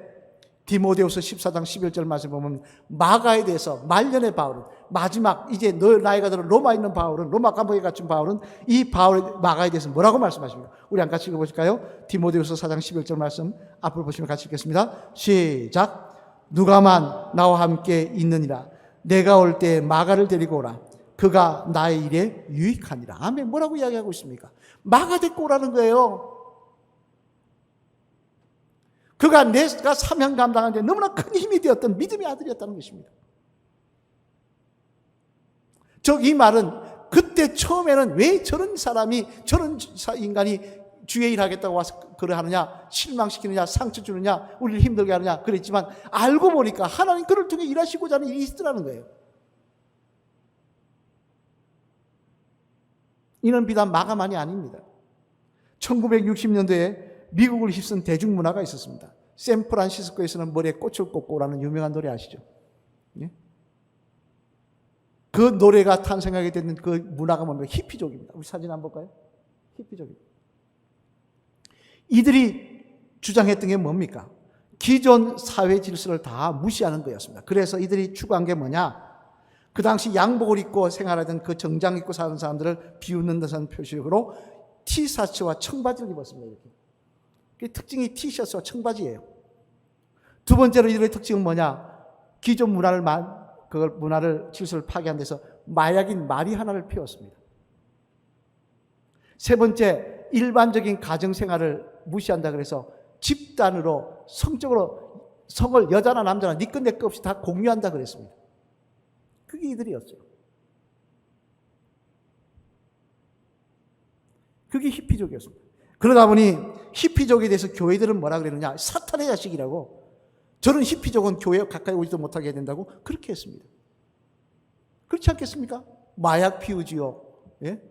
디모데후서 14장 11절 말씀 보면 마가에 대해서 말년의 바울은, 마지막 이제 너 나이가 들어 로마에 있는 바울은, 로마 감옥에 갇힌 바울은 이 바울 마가에 대해서 뭐라고 말씀하십니까? 우리 한 같이 읽어보실까요? 디모데후서 4장 11절 말씀 앞을 보시면 같이 읽겠습니다. 시작. 누가만 나와 함께 있느니라. 내가 올 때 마가를 데리고 오라. 그가 나의 일에 유익하니라. 아멘. 뭐라고 이야기하고 있습니까? 마가 데리고 오라는 거예요. 그가 내가 사명 감당하는데 너무나 큰 힘이 되었던 믿음의 아들이었다는 것입니다. 이 말은 그때 처음에는 왜 저런 사람이, 저런 인간이 주의 일 하겠다고 와서 그래 하느냐, 실망시키느냐, 상처 주느냐, 우리를 힘들게 하느냐 그랬지만 알고 보니까 하나님 그를 통해 일하시고자 하는 일이 있더라는 거예요. 이는 비단 마가만이 아닙니다. 1960년도에 미국을 휩쓴 대중문화가 있었습니다. 샌프란시스코에서는 머리에 꽃을 꽂고 오라는 유명한 노래 아시죠? 예? 그 노래가 탄생하게 된 그 문화가 뭡니까? 히피족입니다. 우리 사진 한번 볼까요? 히피족입니다. 이들이 주장했던 게 뭡니까? 기존 사회 질서를 다 무시하는 거였습니다. 그래서 이들이 추구한 게 뭐냐? 그 당시 양복을 입고 생활하던 그 정장 입고 사는 사람들을 비웃는 듯한 표식으로 티셔츠와 청바지를 입었습니다. 이렇게. 그 특징이 티셔츠와 청바지예요. 두 번째로 이들의 특징은 뭐냐? 기존 문화를 질서를 파괴한 데서 마약인 마리화나를 피웠습니다. 세 번째, 일반적인 가정 생활을 무시한다 그래서 집단으로 성적으로 성을 여자나 남자나 니 것 내 것 없이 다 공유한다 그랬습니다. 그게 이들이었어요. 그게 히피족이었습니다. 그러다 보니 히피족에 대해서 교회들은 뭐라 그랬느냐? 사탄의 자식이라고. 저런 히피족은 교회에 가까이 오지도 못하게 해야 된다고 그렇게 했습니다. 그렇지 않겠습니까? 마약 피우지요. 예?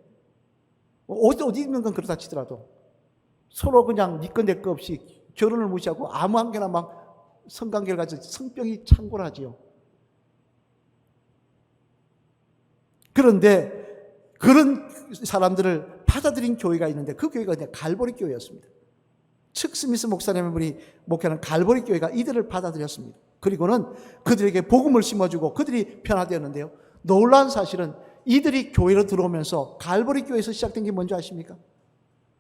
어디 있는 건 그렇다 치더라도 서로 그냥 니꺼 내꺼 없이 결혼을 무시하고 아무 한개나 막 성관계를 가지고 성병이 창궐하지요. 그런데 그런 사람들을 받아들인 교회가 있는데 그 교회가 갈보리 교회였습니다. 측 스미스 목사님이 목회하는 갈보리 교회가 이들을 받아들였습니다. 그리고는 그들에게 복음을 심어주고 그들이 변화되었는데요. 놀라운 사실은 이들이 교회로 들어오면서 갈보리 교회에서 시작된 게 뭔지 아십니까?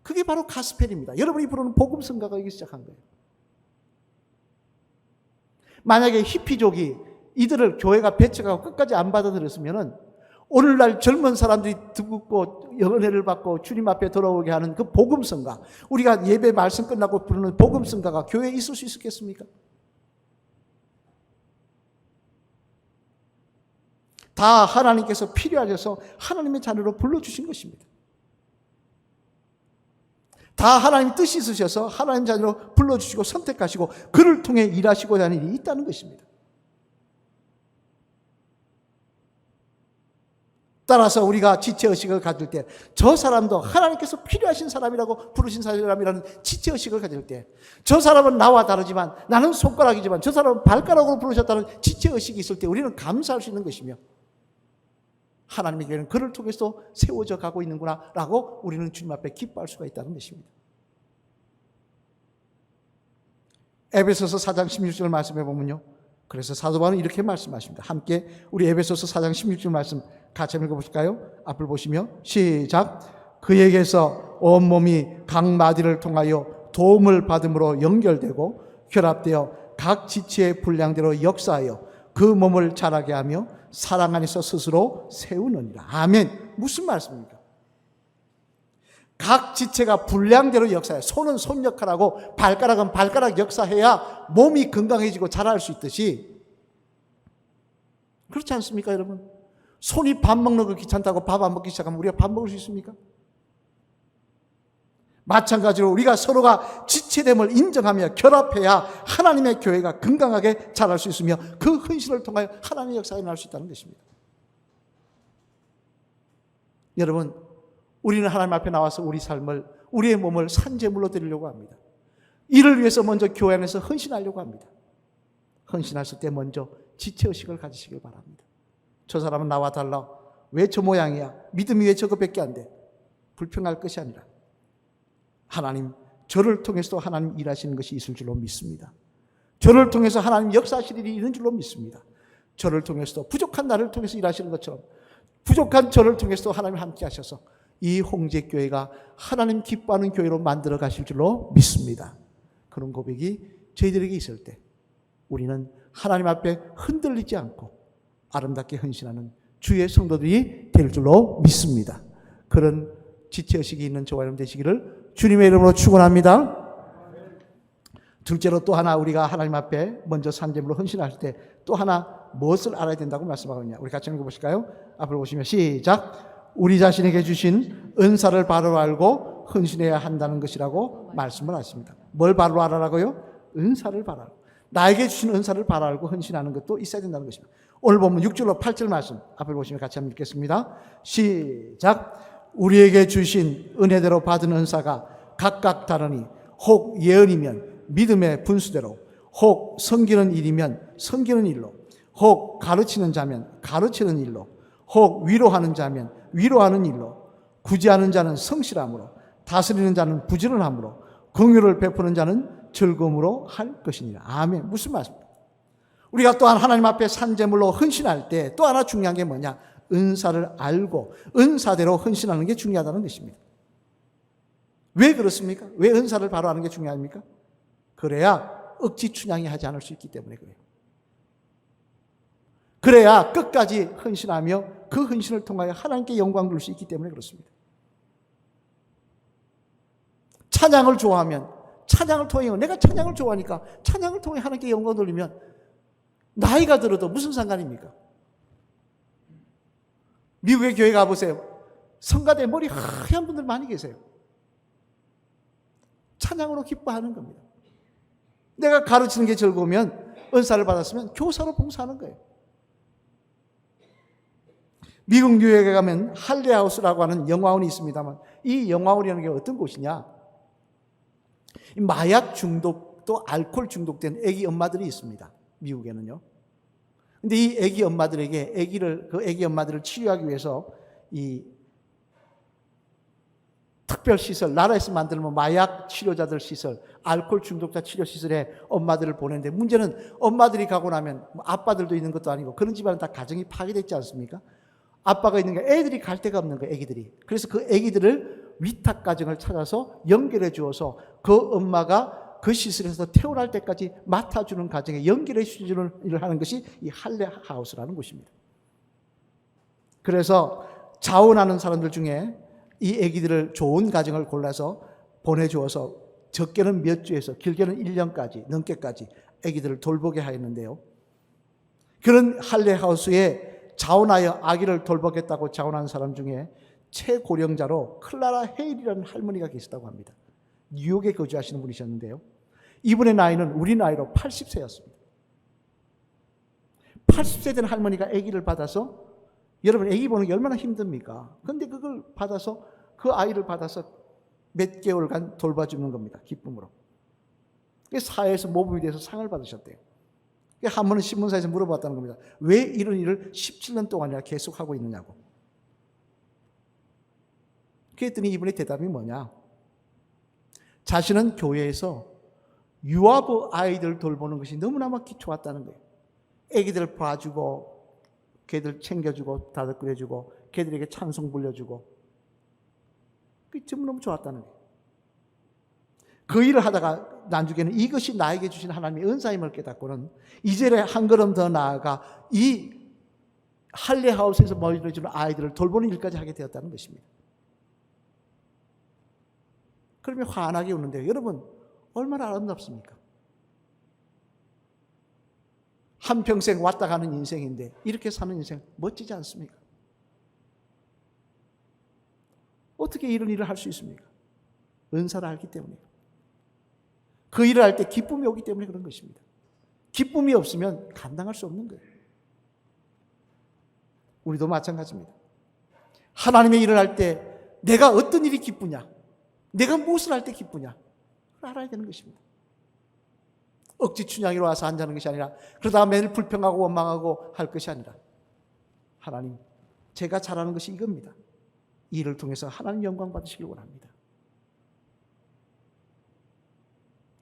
그게 바로 가스펠입니다. 여러분이 부르는 복음 성가가 여기 시작한 거예요. 만약에 히피족이 이들을 교회가 배척하고 끝까지 안 받아들였으면은 오늘날 젊은 사람들이 듣고 은혜를 받고 주님 앞에 돌아오게 하는 그 복음 성가, 우리가 예배 말씀 끝나고 부르는 복음 성가가 교회에 있을 수 있었겠습니까? 다 하나님께서 필요하셔서 하나님의 자녀로 불러주신 것입니다. 다 하나님 뜻이 있으셔서 하나님 자녀로 불러주시고 선택하시고 그를 통해 일하시고자 하는 일이 있다는 것입니다. 따라서 우리가 지체의식을 가질 때 저 사람도 하나님께서 필요하신 사람이라고 부르신 사람이라는 지체의식을 가질 때 저 사람은 나와 다르지만 나는 손가락이지만 저 사람은 발가락으로 부르셨다는 지체의식이 있을 때 우리는 감사할 수 있는 것이며 하나님의 교회는 그를 통해서 세워져 가고 있는구나 라고 우리는 주님 앞에 기뻐할 수가 있다는 것입니다. 에베소서 4장 16절 말씀해 보면요, 그래서 사도 바울은 이렇게 말씀하십니다. 함께 우리 에베소서 4장 16절 말씀 같이 한번 읽어보실까요? 앞을 보시며 시작. 그에게서 온몸이 각 마디를 통하여 도움을 받음으로 연결되고 결합되어 각 지체의 분량대로 역사하여 그 몸을 자라게 하며 사랑 안에서 스스로 세우느니라. 아멘. 무슨 말씀입니까? 각 지체가 분량대로 역사해요. 손은 손 역할하고 발가락은 발가락 역사해야 몸이 건강해지고 자랄 수 있듯이, 그렇지 않습니까 여러분? 손이 밥 먹는 거 귀찮다고 밥 안 먹기 시작하면 우리가 밥 먹을 수 있습니까? 마찬가지로 우리가 서로가 지체됨을 인정하며 결합해야 하나님의 교회가 건강하게 자랄 수 있으며 그 헌신을 통하여 하나님의 역사가 일어날 수 있다는 것입니다. 여러분, 우리는 하나님 앞에 나와서 우리 삶을, 우리의 몸을 산제물로 드리려고 합니다. 이를 위해서 먼저 교회 안에서 헌신하려고 합니다. 헌신하실 때 먼저 지체의식을 가지시길 바랍니다. 저 사람은 나와 달라. 왜 저 모양이야? 믿음이 왜 저거밖에 안 돼? 불평할 것이 아니라 하나님, 저를 통해서도 하나님 일하시는 것이 있을 줄로 믿습니다. 저를 통해서 하나님 역사하실 일이 있는 줄로 믿습니다. 저를 통해서도 부족한 나를 통해서 일하시는 것처럼 부족한 저를 통해서도 하나님 함께 하셔서 이 홍제교회가 하나님 기뻐하는 교회로 만들어 가실 줄로 믿습니다. 그런 고백이 저희들에게 있을 때 우리는 하나님 앞에 흔들리지 않고 아름답게 헌신하는 주의 성도들이 될 줄로 믿습니다. 그런 지체의식이 있는 저와 여러분 되시기를 주님의 이름으로 축원합니다. 둘째로 또 하나 우리가 하나님 앞에 먼저 산제물로 헌신할 때 또 하나 무엇을 알아야 된다고 말씀하거든요. 우리 같이 읽어보실까요? 앞을 보시면 시작. 우리 자신에게 주신 은사를 바로 알고 헌신해야 한다는 것이라고 말씀을 하십니다. 뭘 바로 알아라고요? 은사를 바로 알고. 나에게 주신 은사를 바로 알고 헌신하는 것도 있어야 된다는 것입니다. 오늘 보면 6절로 8절 말씀 앞을 보시면 같이 한번 읽겠습니다. 시작. 우리에게 주신 은혜대로 받은 은사가 각각 다르니 혹 예언이면 믿음의 분수대로, 혹 섬기는 일이면 섬기는 일로, 혹 가르치는 자면 가르치는 일로, 혹 위로하는 자면 위로하는 일로, 구제하는 자는 성실함으로, 다스리는 자는 부지런함으로, 긍휼을 베푸는 자는 즐거움으로 할 것이니라. 아멘. 무슨 말씀입니까? 우리가 또한 하나님 앞에 산제물로 헌신할 때 또 하나 중요한 게 뭐냐? 은사를 알고 은사대로 헌신하는 게 중요하다는 것입니다. 왜 그렇습니까? 왜 은사를 바로 아는 게 중요합니까? 그래야 억지 춘향이 하지 않을 수 있기 때문에 그래요. 그래야 끝까지 헌신하며 그 헌신을 통하여 하나님께 영광 돌릴 수 있기 때문에 그렇습니다. 찬양을 좋아하면 찬양을 통해, 내가 찬양을 좋아하니까 찬양을 통해 하나님께 영광 돌리면 나이가 들어도 무슨 상관입니까? 미국의 교회 가보세요. 성가대 머리 하얀 분들 많이 계세요. 찬양으로 기뻐하는 겁니다. 내가 가르치는 게 즐거우면 은사를 받았으면 교사로 봉사하는 거예요. 미국 뉴욕에 가면 할리하우스라고 하는 영화원이 있습니다만 이 영화원이라는 게 어떤 곳이냐? 마약 중독 또 알코올 중독된 아기 엄마들이 있습니다. 미국에는요. 근데 이 아기 엄마들에게 그 아기 엄마들을 치료하기 위해서 이 특별 시설, 나라에서 만들면 마약 치료자들 시설, 알코올 중독자 치료 시설에 엄마들을 보내는데 문제는 엄마들이 가고 나면 아빠들도 있는 것도 아니고 그런 집안은 다 가정이 파괴됐지 않습니까? 아빠가 있는 게 애들이 갈 데가 없는 거예요, 애기들이. 그래서 그 애기들을 위탁 가정을 찾아서 연결해 주어서 그 엄마가 그 시설에서 퇴원할 때까지 맡아주는 가정에 연결해 주는 일을 하는 것이 이 할레하우스라는 곳입니다. 그래서 자원하는 사람들 중에 이 애기들을 좋은 가정을 골라서 보내주어서 적게는 몇 주에서 길게는 1년까지 넘게까지 애기들을 돌보게 하였는데요. 그런 할레하우스에 자원하여 아기를 돌보겠다고 자원하는 사람 중에 최고령자로 클라라 헤일이라는 할머니가 계시다고 합니다. 뉴욕에 거주하시는 분이셨는데요. 이분의 나이는 우리 나이로 80세였습니다. 80세 된 할머니가 아기를 받아서, 여러분 아기 보는 게 얼마나 힘듭니까? 그런데 그걸 받아서, 그 아이를 받아서 몇 개월간 돌봐주는 겁니다. 기쁨으로. 사회에서 모범이 돼서 상을 받으셨대요. 한 번은 신문사에서 물어봤다는 겁니다. 왜 이런 일을 17년 동안이나 계속하고 있느냐고. 그랬더니 이분의 대답이 뭐냐? 자신은 교회에서 유아부 아이들 돌보는 것이 너무나 좋았다는 거예요. 애기들 봐주고, 걔들 챙겨주고, 다독거려주고, 걔들에게 찬송 불려주고, 그게 전부 너무 좋았다는 거예요. 그 일을 하다가 나중에는 이것이 나에게 주신 하나님의 은사임을 깨닫고는 이제는 한 걸음 더 나아가 이 할레하우스에서 모여주는 아이들을 돌보는 일까지 하게 되었다는 것입니다. 그러면 환하게 웃는데요. 여러분 얼마나 아름답습니까? 한평생 왔다 가는 인생인데 이렇게 사는 인생 멋지지 않습니까? 어떻게 이런 일을 할 수 있습니까? 은사를 알기 때문이에요. 그 일을 할 때 기쁨이 오기 때문에 그런 것입니다. 기쁨이 없으면 감당할 수 없는 거예요. 우리도 마찬가지입니다. 하나님의 일을 할 때 내가 어떤 일이 기쁘냐, 내가 무엇을 할 때 기쁘냐 알아야 되는 것입니다. 억지 춘향이로 와서 앉아는 것이 아니라 그러다가 매일 불평하고 원망하고 할 것이 아니라 하나님 제가 잘하는 것이 이겁니다. 이 일을 통해서 하나님 영광 받으시길 원합니다.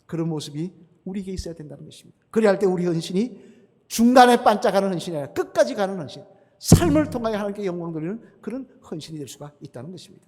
그런 모습이 우리에게 있어야 된다는 것입니다. 그래야 할 때 우리 헌신이 중간에 반짝하는 헌신이 아니라 끝까지 가는 헌신, 삶을 통하여 하나님께 영광 돌리는 그런 헌신이 될 수가 있다는 것입니다.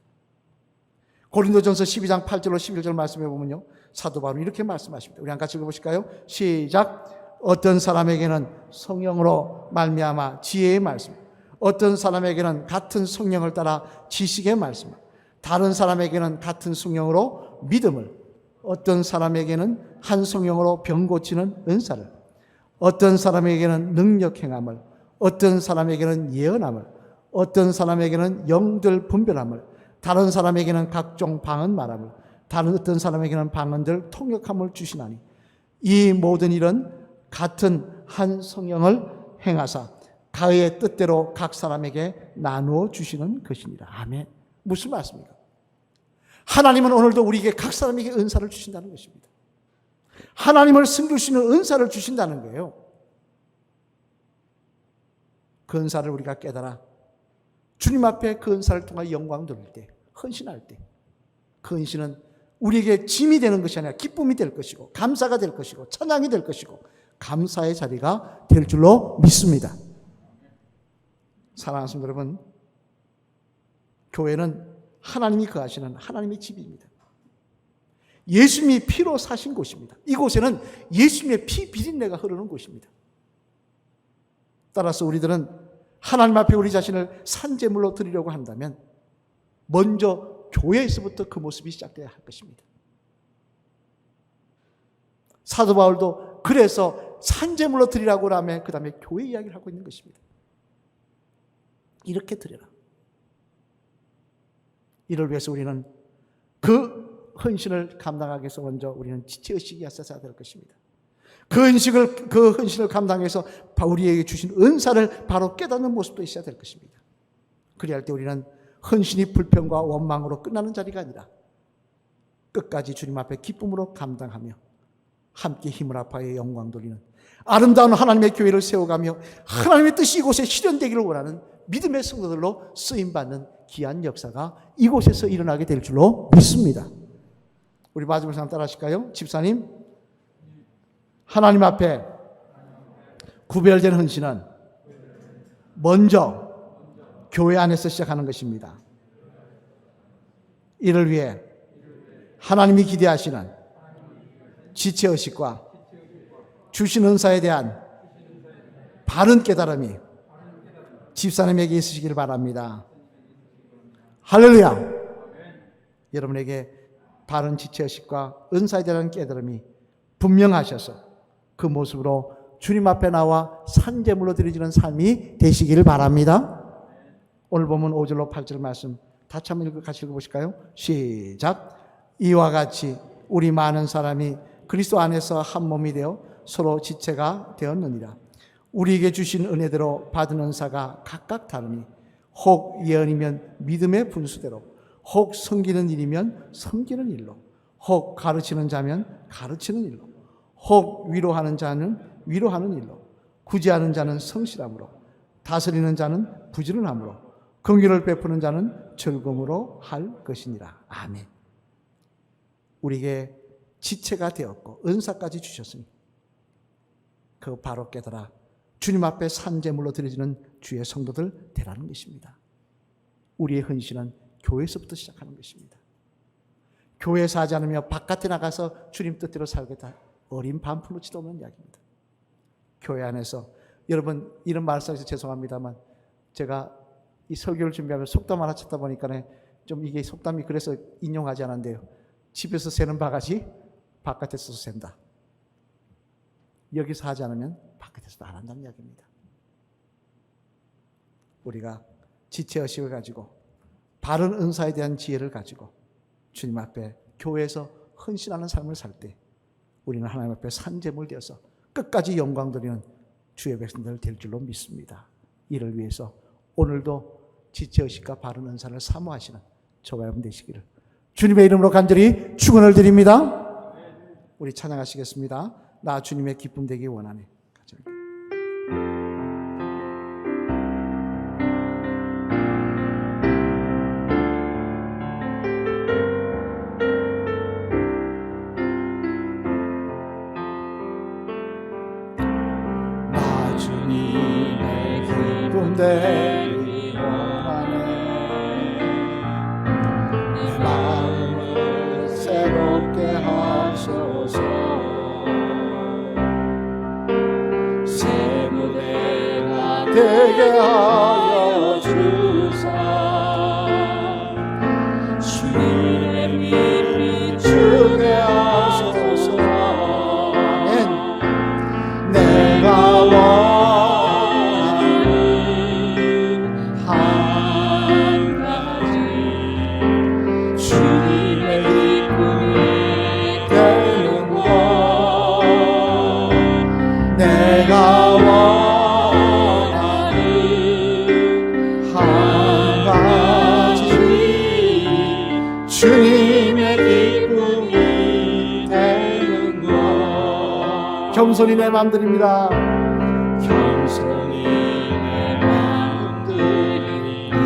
고린도전서 12장 8절로 11절 말씀해 보면요, 사도 바울은 이렇게 말씀하십니다. 우리 같이 읽어보실까요? 시작. 어떤 사람에게는 성령으로 말미암아 지혜의 말씀, 어떤 사람에게는 같은 성령을 따라 지식의 말씀, 다른 사람에게는 같은 성령으로 믿음을, 어떤 사람에게는 한 성령으로 병 고치는 은사를, 어떤 사람에게는 능력 행함을, 어떤 사람에게는 예언함을, 어떤 사람에게는 영들 분별함을, 다른 사람에게는 각종 방언 말함을, 다른 어떤 사람에게는 방언들 통역함을 주시나니 이 모든 일은 같은 한 성령을 행하사 그의 뜻대로 각 사람에게 나누어 주시는 것이니라. 아멘. 무슨 말씀입니까? 하나님은 오늘도 우리에게 각 사람에게 은사를 주신다는 것입니다. 하나님을 섬길 수 있는 은사를 주신다는 거예요. 그 은사를 우리가 깨달아 주님 앞에 그 은사를 통해 영광 돌릴 때, 헌신할 때, 그 헌신은 우리에게 짐이 되는 것이 아니라 기쁨이 될 것이고 감사가 될 것이고 찬양이 될 것이고 감사의 자리가 될 줄로 믿습니다. 사랑하는 성도 여러분, 교회는 하나님이 거하시는 하나님의 집입니다. 예수님이 피로 사신 곳입니다. 이곳에는 예수님의 피 비린내가 흐르는 곳입니다. 따라서 우리들은 하나님 앞에 우리 자신을 산제물로 드리려고 한다면 먼저 교회에서부터 그 모습이 시작돼야 할 것입니다. 사도 바울도 그래서 산제물로 드리라고 하며 그 다음에 교회 이야기를 하고 있는 것입니다. 이렇게 드려라. 이를 위해서 우리는 그 헌신을 감당하기 위해서 먼저 우리는 지체의식이 있어야 될 것입니다. 그 헌신을 감당해서 우리에게 주신 은사를 바로 깨닫는 모습도 있어야 될 것입니다. 그리할 때 우리는 헌신이 불평과 원망으로 끝나는 자리가 아니라 끝까지 주님 앞에 기쁨으로 감당하며 함께 힘을 합하여 영광 돌리는 아름다운 하나님의 교회를 세워가며 하나님의 뜻이 이곳에 실현되기를 원하는 믿음의 성도들로 쓰임받는 귀한 역사가 이곳에서 일어나게 될 줄로 믿습니다. 우리 마지막 사람 따라 하실까요? 집사님, 하나님 앞에 구별된 헌신은 먼저 교회 안에서 시작하는 것입니다. 이를 위해 하나님이 기대하시는 지체의식과 주신 은사에 대한 바른 깨달음이 집사님에게 있으시길 바랍니다. 할렐루야! 여러분에게 바른 지체의식과 은사에 대한 깨달음이 분명하셔서 그 모습으로 주님 앞에 나와 산제물로 드려지는 삶이 되시기를 바랍니다. 오늘 보면 5절로 8절 말씀 다시 한번 같이 읽어보실까요? 시작! 이와 같이 우리 많은 사람이 그리스도 안에서 한 몸이 되어 서로 지체가 되었느니라. 우리에게 주신 은혜대로 받은 은사가 각각 다르니 혹 예언이면 믿음의 분수대로, 혹 섬기는 일이면 섬기는 일로, 혹 가르치는 자면 가르치는 일로, 혹 위로하는 자는 위로하는 일로, 구제하는 자는 성실함으로, 다스리는 자는 부지런함으로, 긍휼을 베푸는 자는 즐거움으로 할 것이니라. 아멘. 우리에게 지체가 되었고 은사까지 주셨으니 그 바로 깨달아 주님 앞에 산제물로 드려지는 주의 성도들 되라는 것입니다. 우리의 헌신은 교회에서부터 시작하는 것입니다. 교회에서 하지 않으며 바깥에 나가서 주님 뜻대로 살겠다. 어린 반푼어치도 없는 이야기입니다. 교회 안에서 여러분 이런 말씀해서 죄송합니다만 제가 이 설교를 준비하면서 속담 하나 찾다 보니까 좀 이게 속담이 그래서 인용하지 않았는데요. 집에서 새는 바가지 바깥에서 샌다. 여기서 하지 않으면 바깥에서도 안 한다는 이야기입니다. 우리가 지체의식을 가지고 바른 은사에 대한 지혜를 가지고 주님 앞에 교회에서 헌신하는 삶을 살 때 우리는 하나님 앞에 산제물 되어서 끝까지 영광 드리는 주의 백성들 될 줄로 믿습니다. 이를 위해서 오늘도 지체의식과 바른 은사를 사모하시는 저와 여러분 되시기를 주님의 이름으로 간절히 축원을 드립니다. 우리 찬양하시겠습니다. 나 주님의 기쁨 되기 원하네. 나 주님의 기쁨 되기 원하네. 내 마음을 새롭게 하소서. 되게 하여 주사. 주님의 빛 비추게 하소서. 아멘. 내가 원하는 한 가지 주님의 기쁨이 되는 것. 내가 주님의 기쁨이 되는 것. 겸손히 내 맘 드립니다. 겸손히 내 맘 드립니다.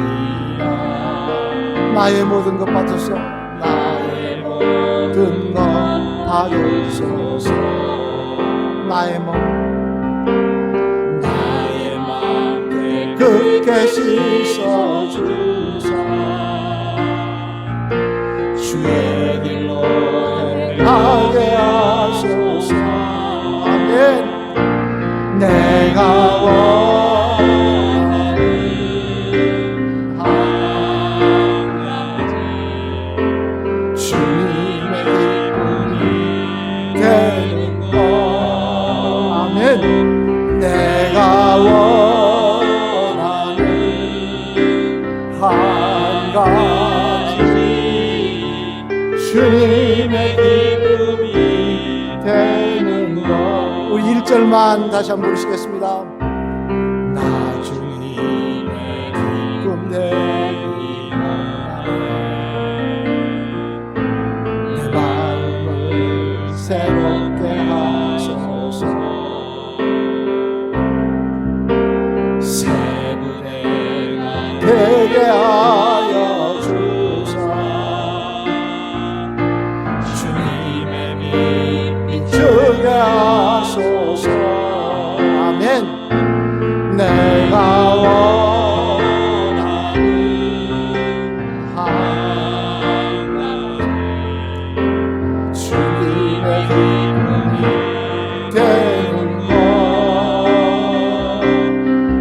나의 모든 것 받으소서. 나의 모든 것 받으소서. 나의 몸 나의 맘 깨끗게 씻어주사. 주의 길로 행하게 하소서. 아멘. 내가 원하는 한 가지 주님의 기쁨이 되는 것. 아멘. 내가 원하는 한 가지 주님 1절만 다시 한번 부르시겠습니다. 나 주님의 기쁨 내 마음을 새롭게 하소서. 새 부대가 되게 하여 주사. 주님의 빛 비추게 하소서. 아멘. 내가 원하는 하나님 주님의 기쁨이 되는 것.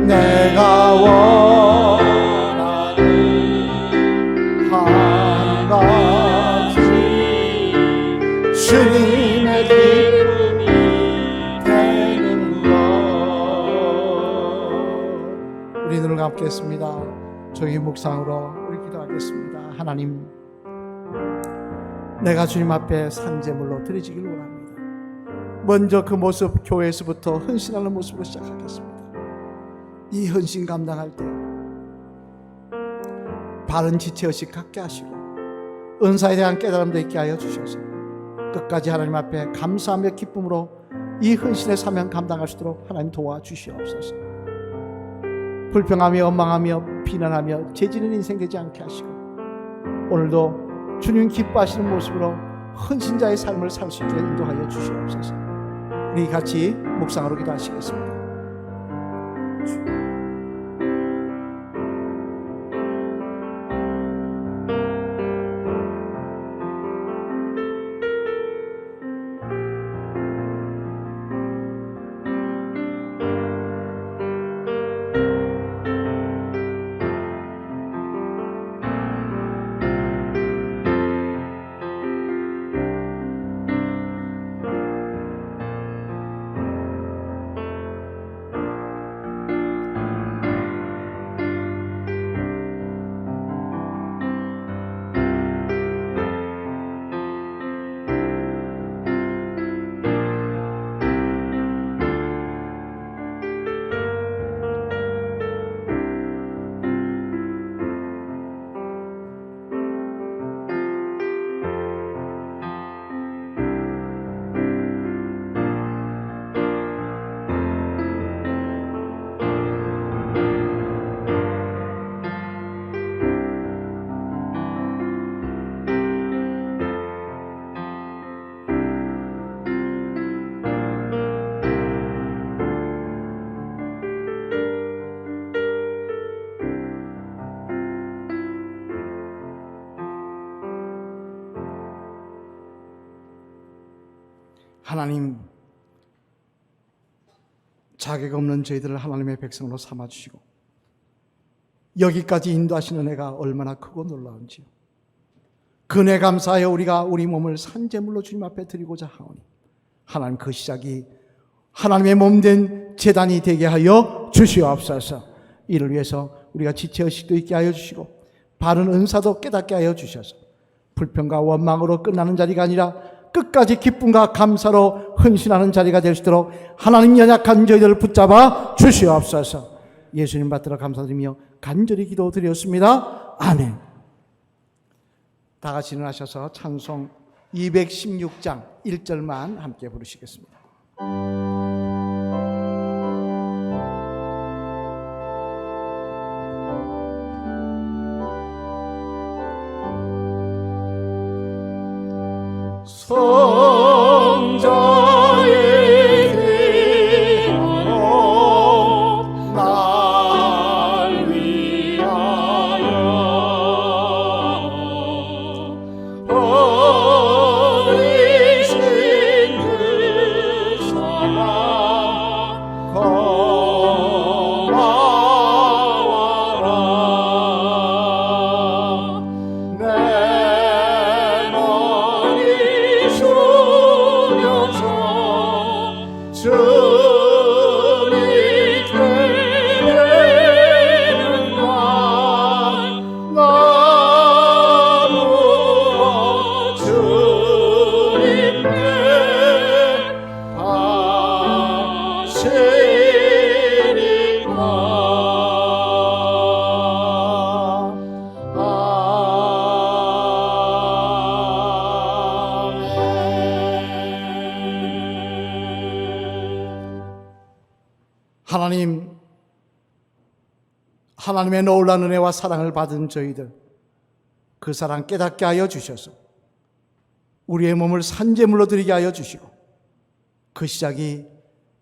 내가 원하는 한 가지 주님의 기쁨이 되는 것. 우리 눈을 감겠습니다. 저희 묵상으로 우리 기도하겠습니다. 하나님, 내가 주님 앞에 산제물로 드려지길 원합니다. 먼저 그 모습, 교회에서부터 헌신하는 모습으로 시작하겠습니다. 이 헌신 감당할 때 바른 지체의식 갖게 하시고 은사에 대한 깨달음도 있게 하여 주셔서 끝까지 하나님 앞에 감사하며 기쁨으로 이 헌신의 사명 감당할 수 있도록 하나님 도와주시옵소서. 불평하며 원망하며 비난하며 죄지는 인생 되지 않게 하시고 오늘도 주님 기뻐하시는 모습으로 헌신자의 삶을 살 수 있게 인도하여 주시옵소서. 우리 같이 묵상으로 기도하시겠습니다. 하나님, 자격 없는 저희들을 하나님의 백성으로 삼아주시고 여기까지 인도하시는 애가 얼마나 크고 놀라운지요. 그네 감사하여 우리가 우리 몸을 산제물로 주님 앞에 드리고자 하오니 하나님, 그 시작이 하나님의 몸된 제단이 되게 하여 주시옵소서. 이를 위해서 우리가 지체의식도 있게 하여 주시고 바른 은사도 깨닫게 하여 주셔서 불평과 원망으로 끝나는 자리가 아니라 끝까지 기쁨과 감사로 헌신하는 자리가 될 수 있도록 하나님, 연약한 저희들을 붙잡아 주시옵소서. 예수님 받들어 감사드리며 간절히 기도드렸습니다. 아멘. 다 같이 일어나셔서 찬송 216장 1절만 함께 부르시겠습니다. 성자의 기도 날 위하여 버리신 그 하나님의 놀라운 은혜와 사랑을 받은 저희들, 그 사랑 깨닫게 하여 주셔서 우리의 몸을 산제물로 드리게 하여 주시고, 그 시작이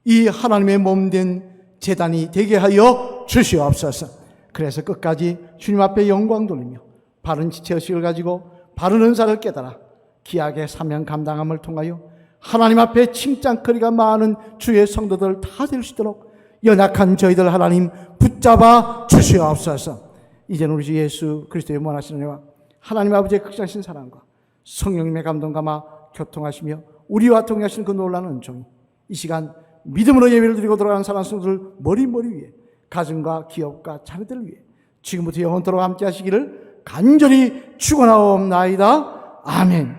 이 하나님의 몸된 제단이 되게 하여 주시옵소서. 그래서 끝까지 주님 앞에 영광 돌리며 바른 지체의식을 가지고 바른 은사를 깨달아 귀하게 사명 감당함을 통하여 하나님 앞에 칭찬거리가 많은 주의 성도들 다 될 수 있도록 연약한 저희들 하나님 붙잡아 주시옵소서. 이제는 우리 주 예수 그리스도의 무한하신 은혜와 하나님 아버지의 극장하신 사랑과 성령님의 감동감화 교통하시며 우리와 동행하시는 그 놀라운 은총이 이 시간 믿음으로 예배를 드리고 돌아가는 사랑 성도들 머리 위에, 가정과 기업과 자녀들 위해 지금부터 영원토록 함께 하시기를 간절히 축원하옵나이다. 아멘.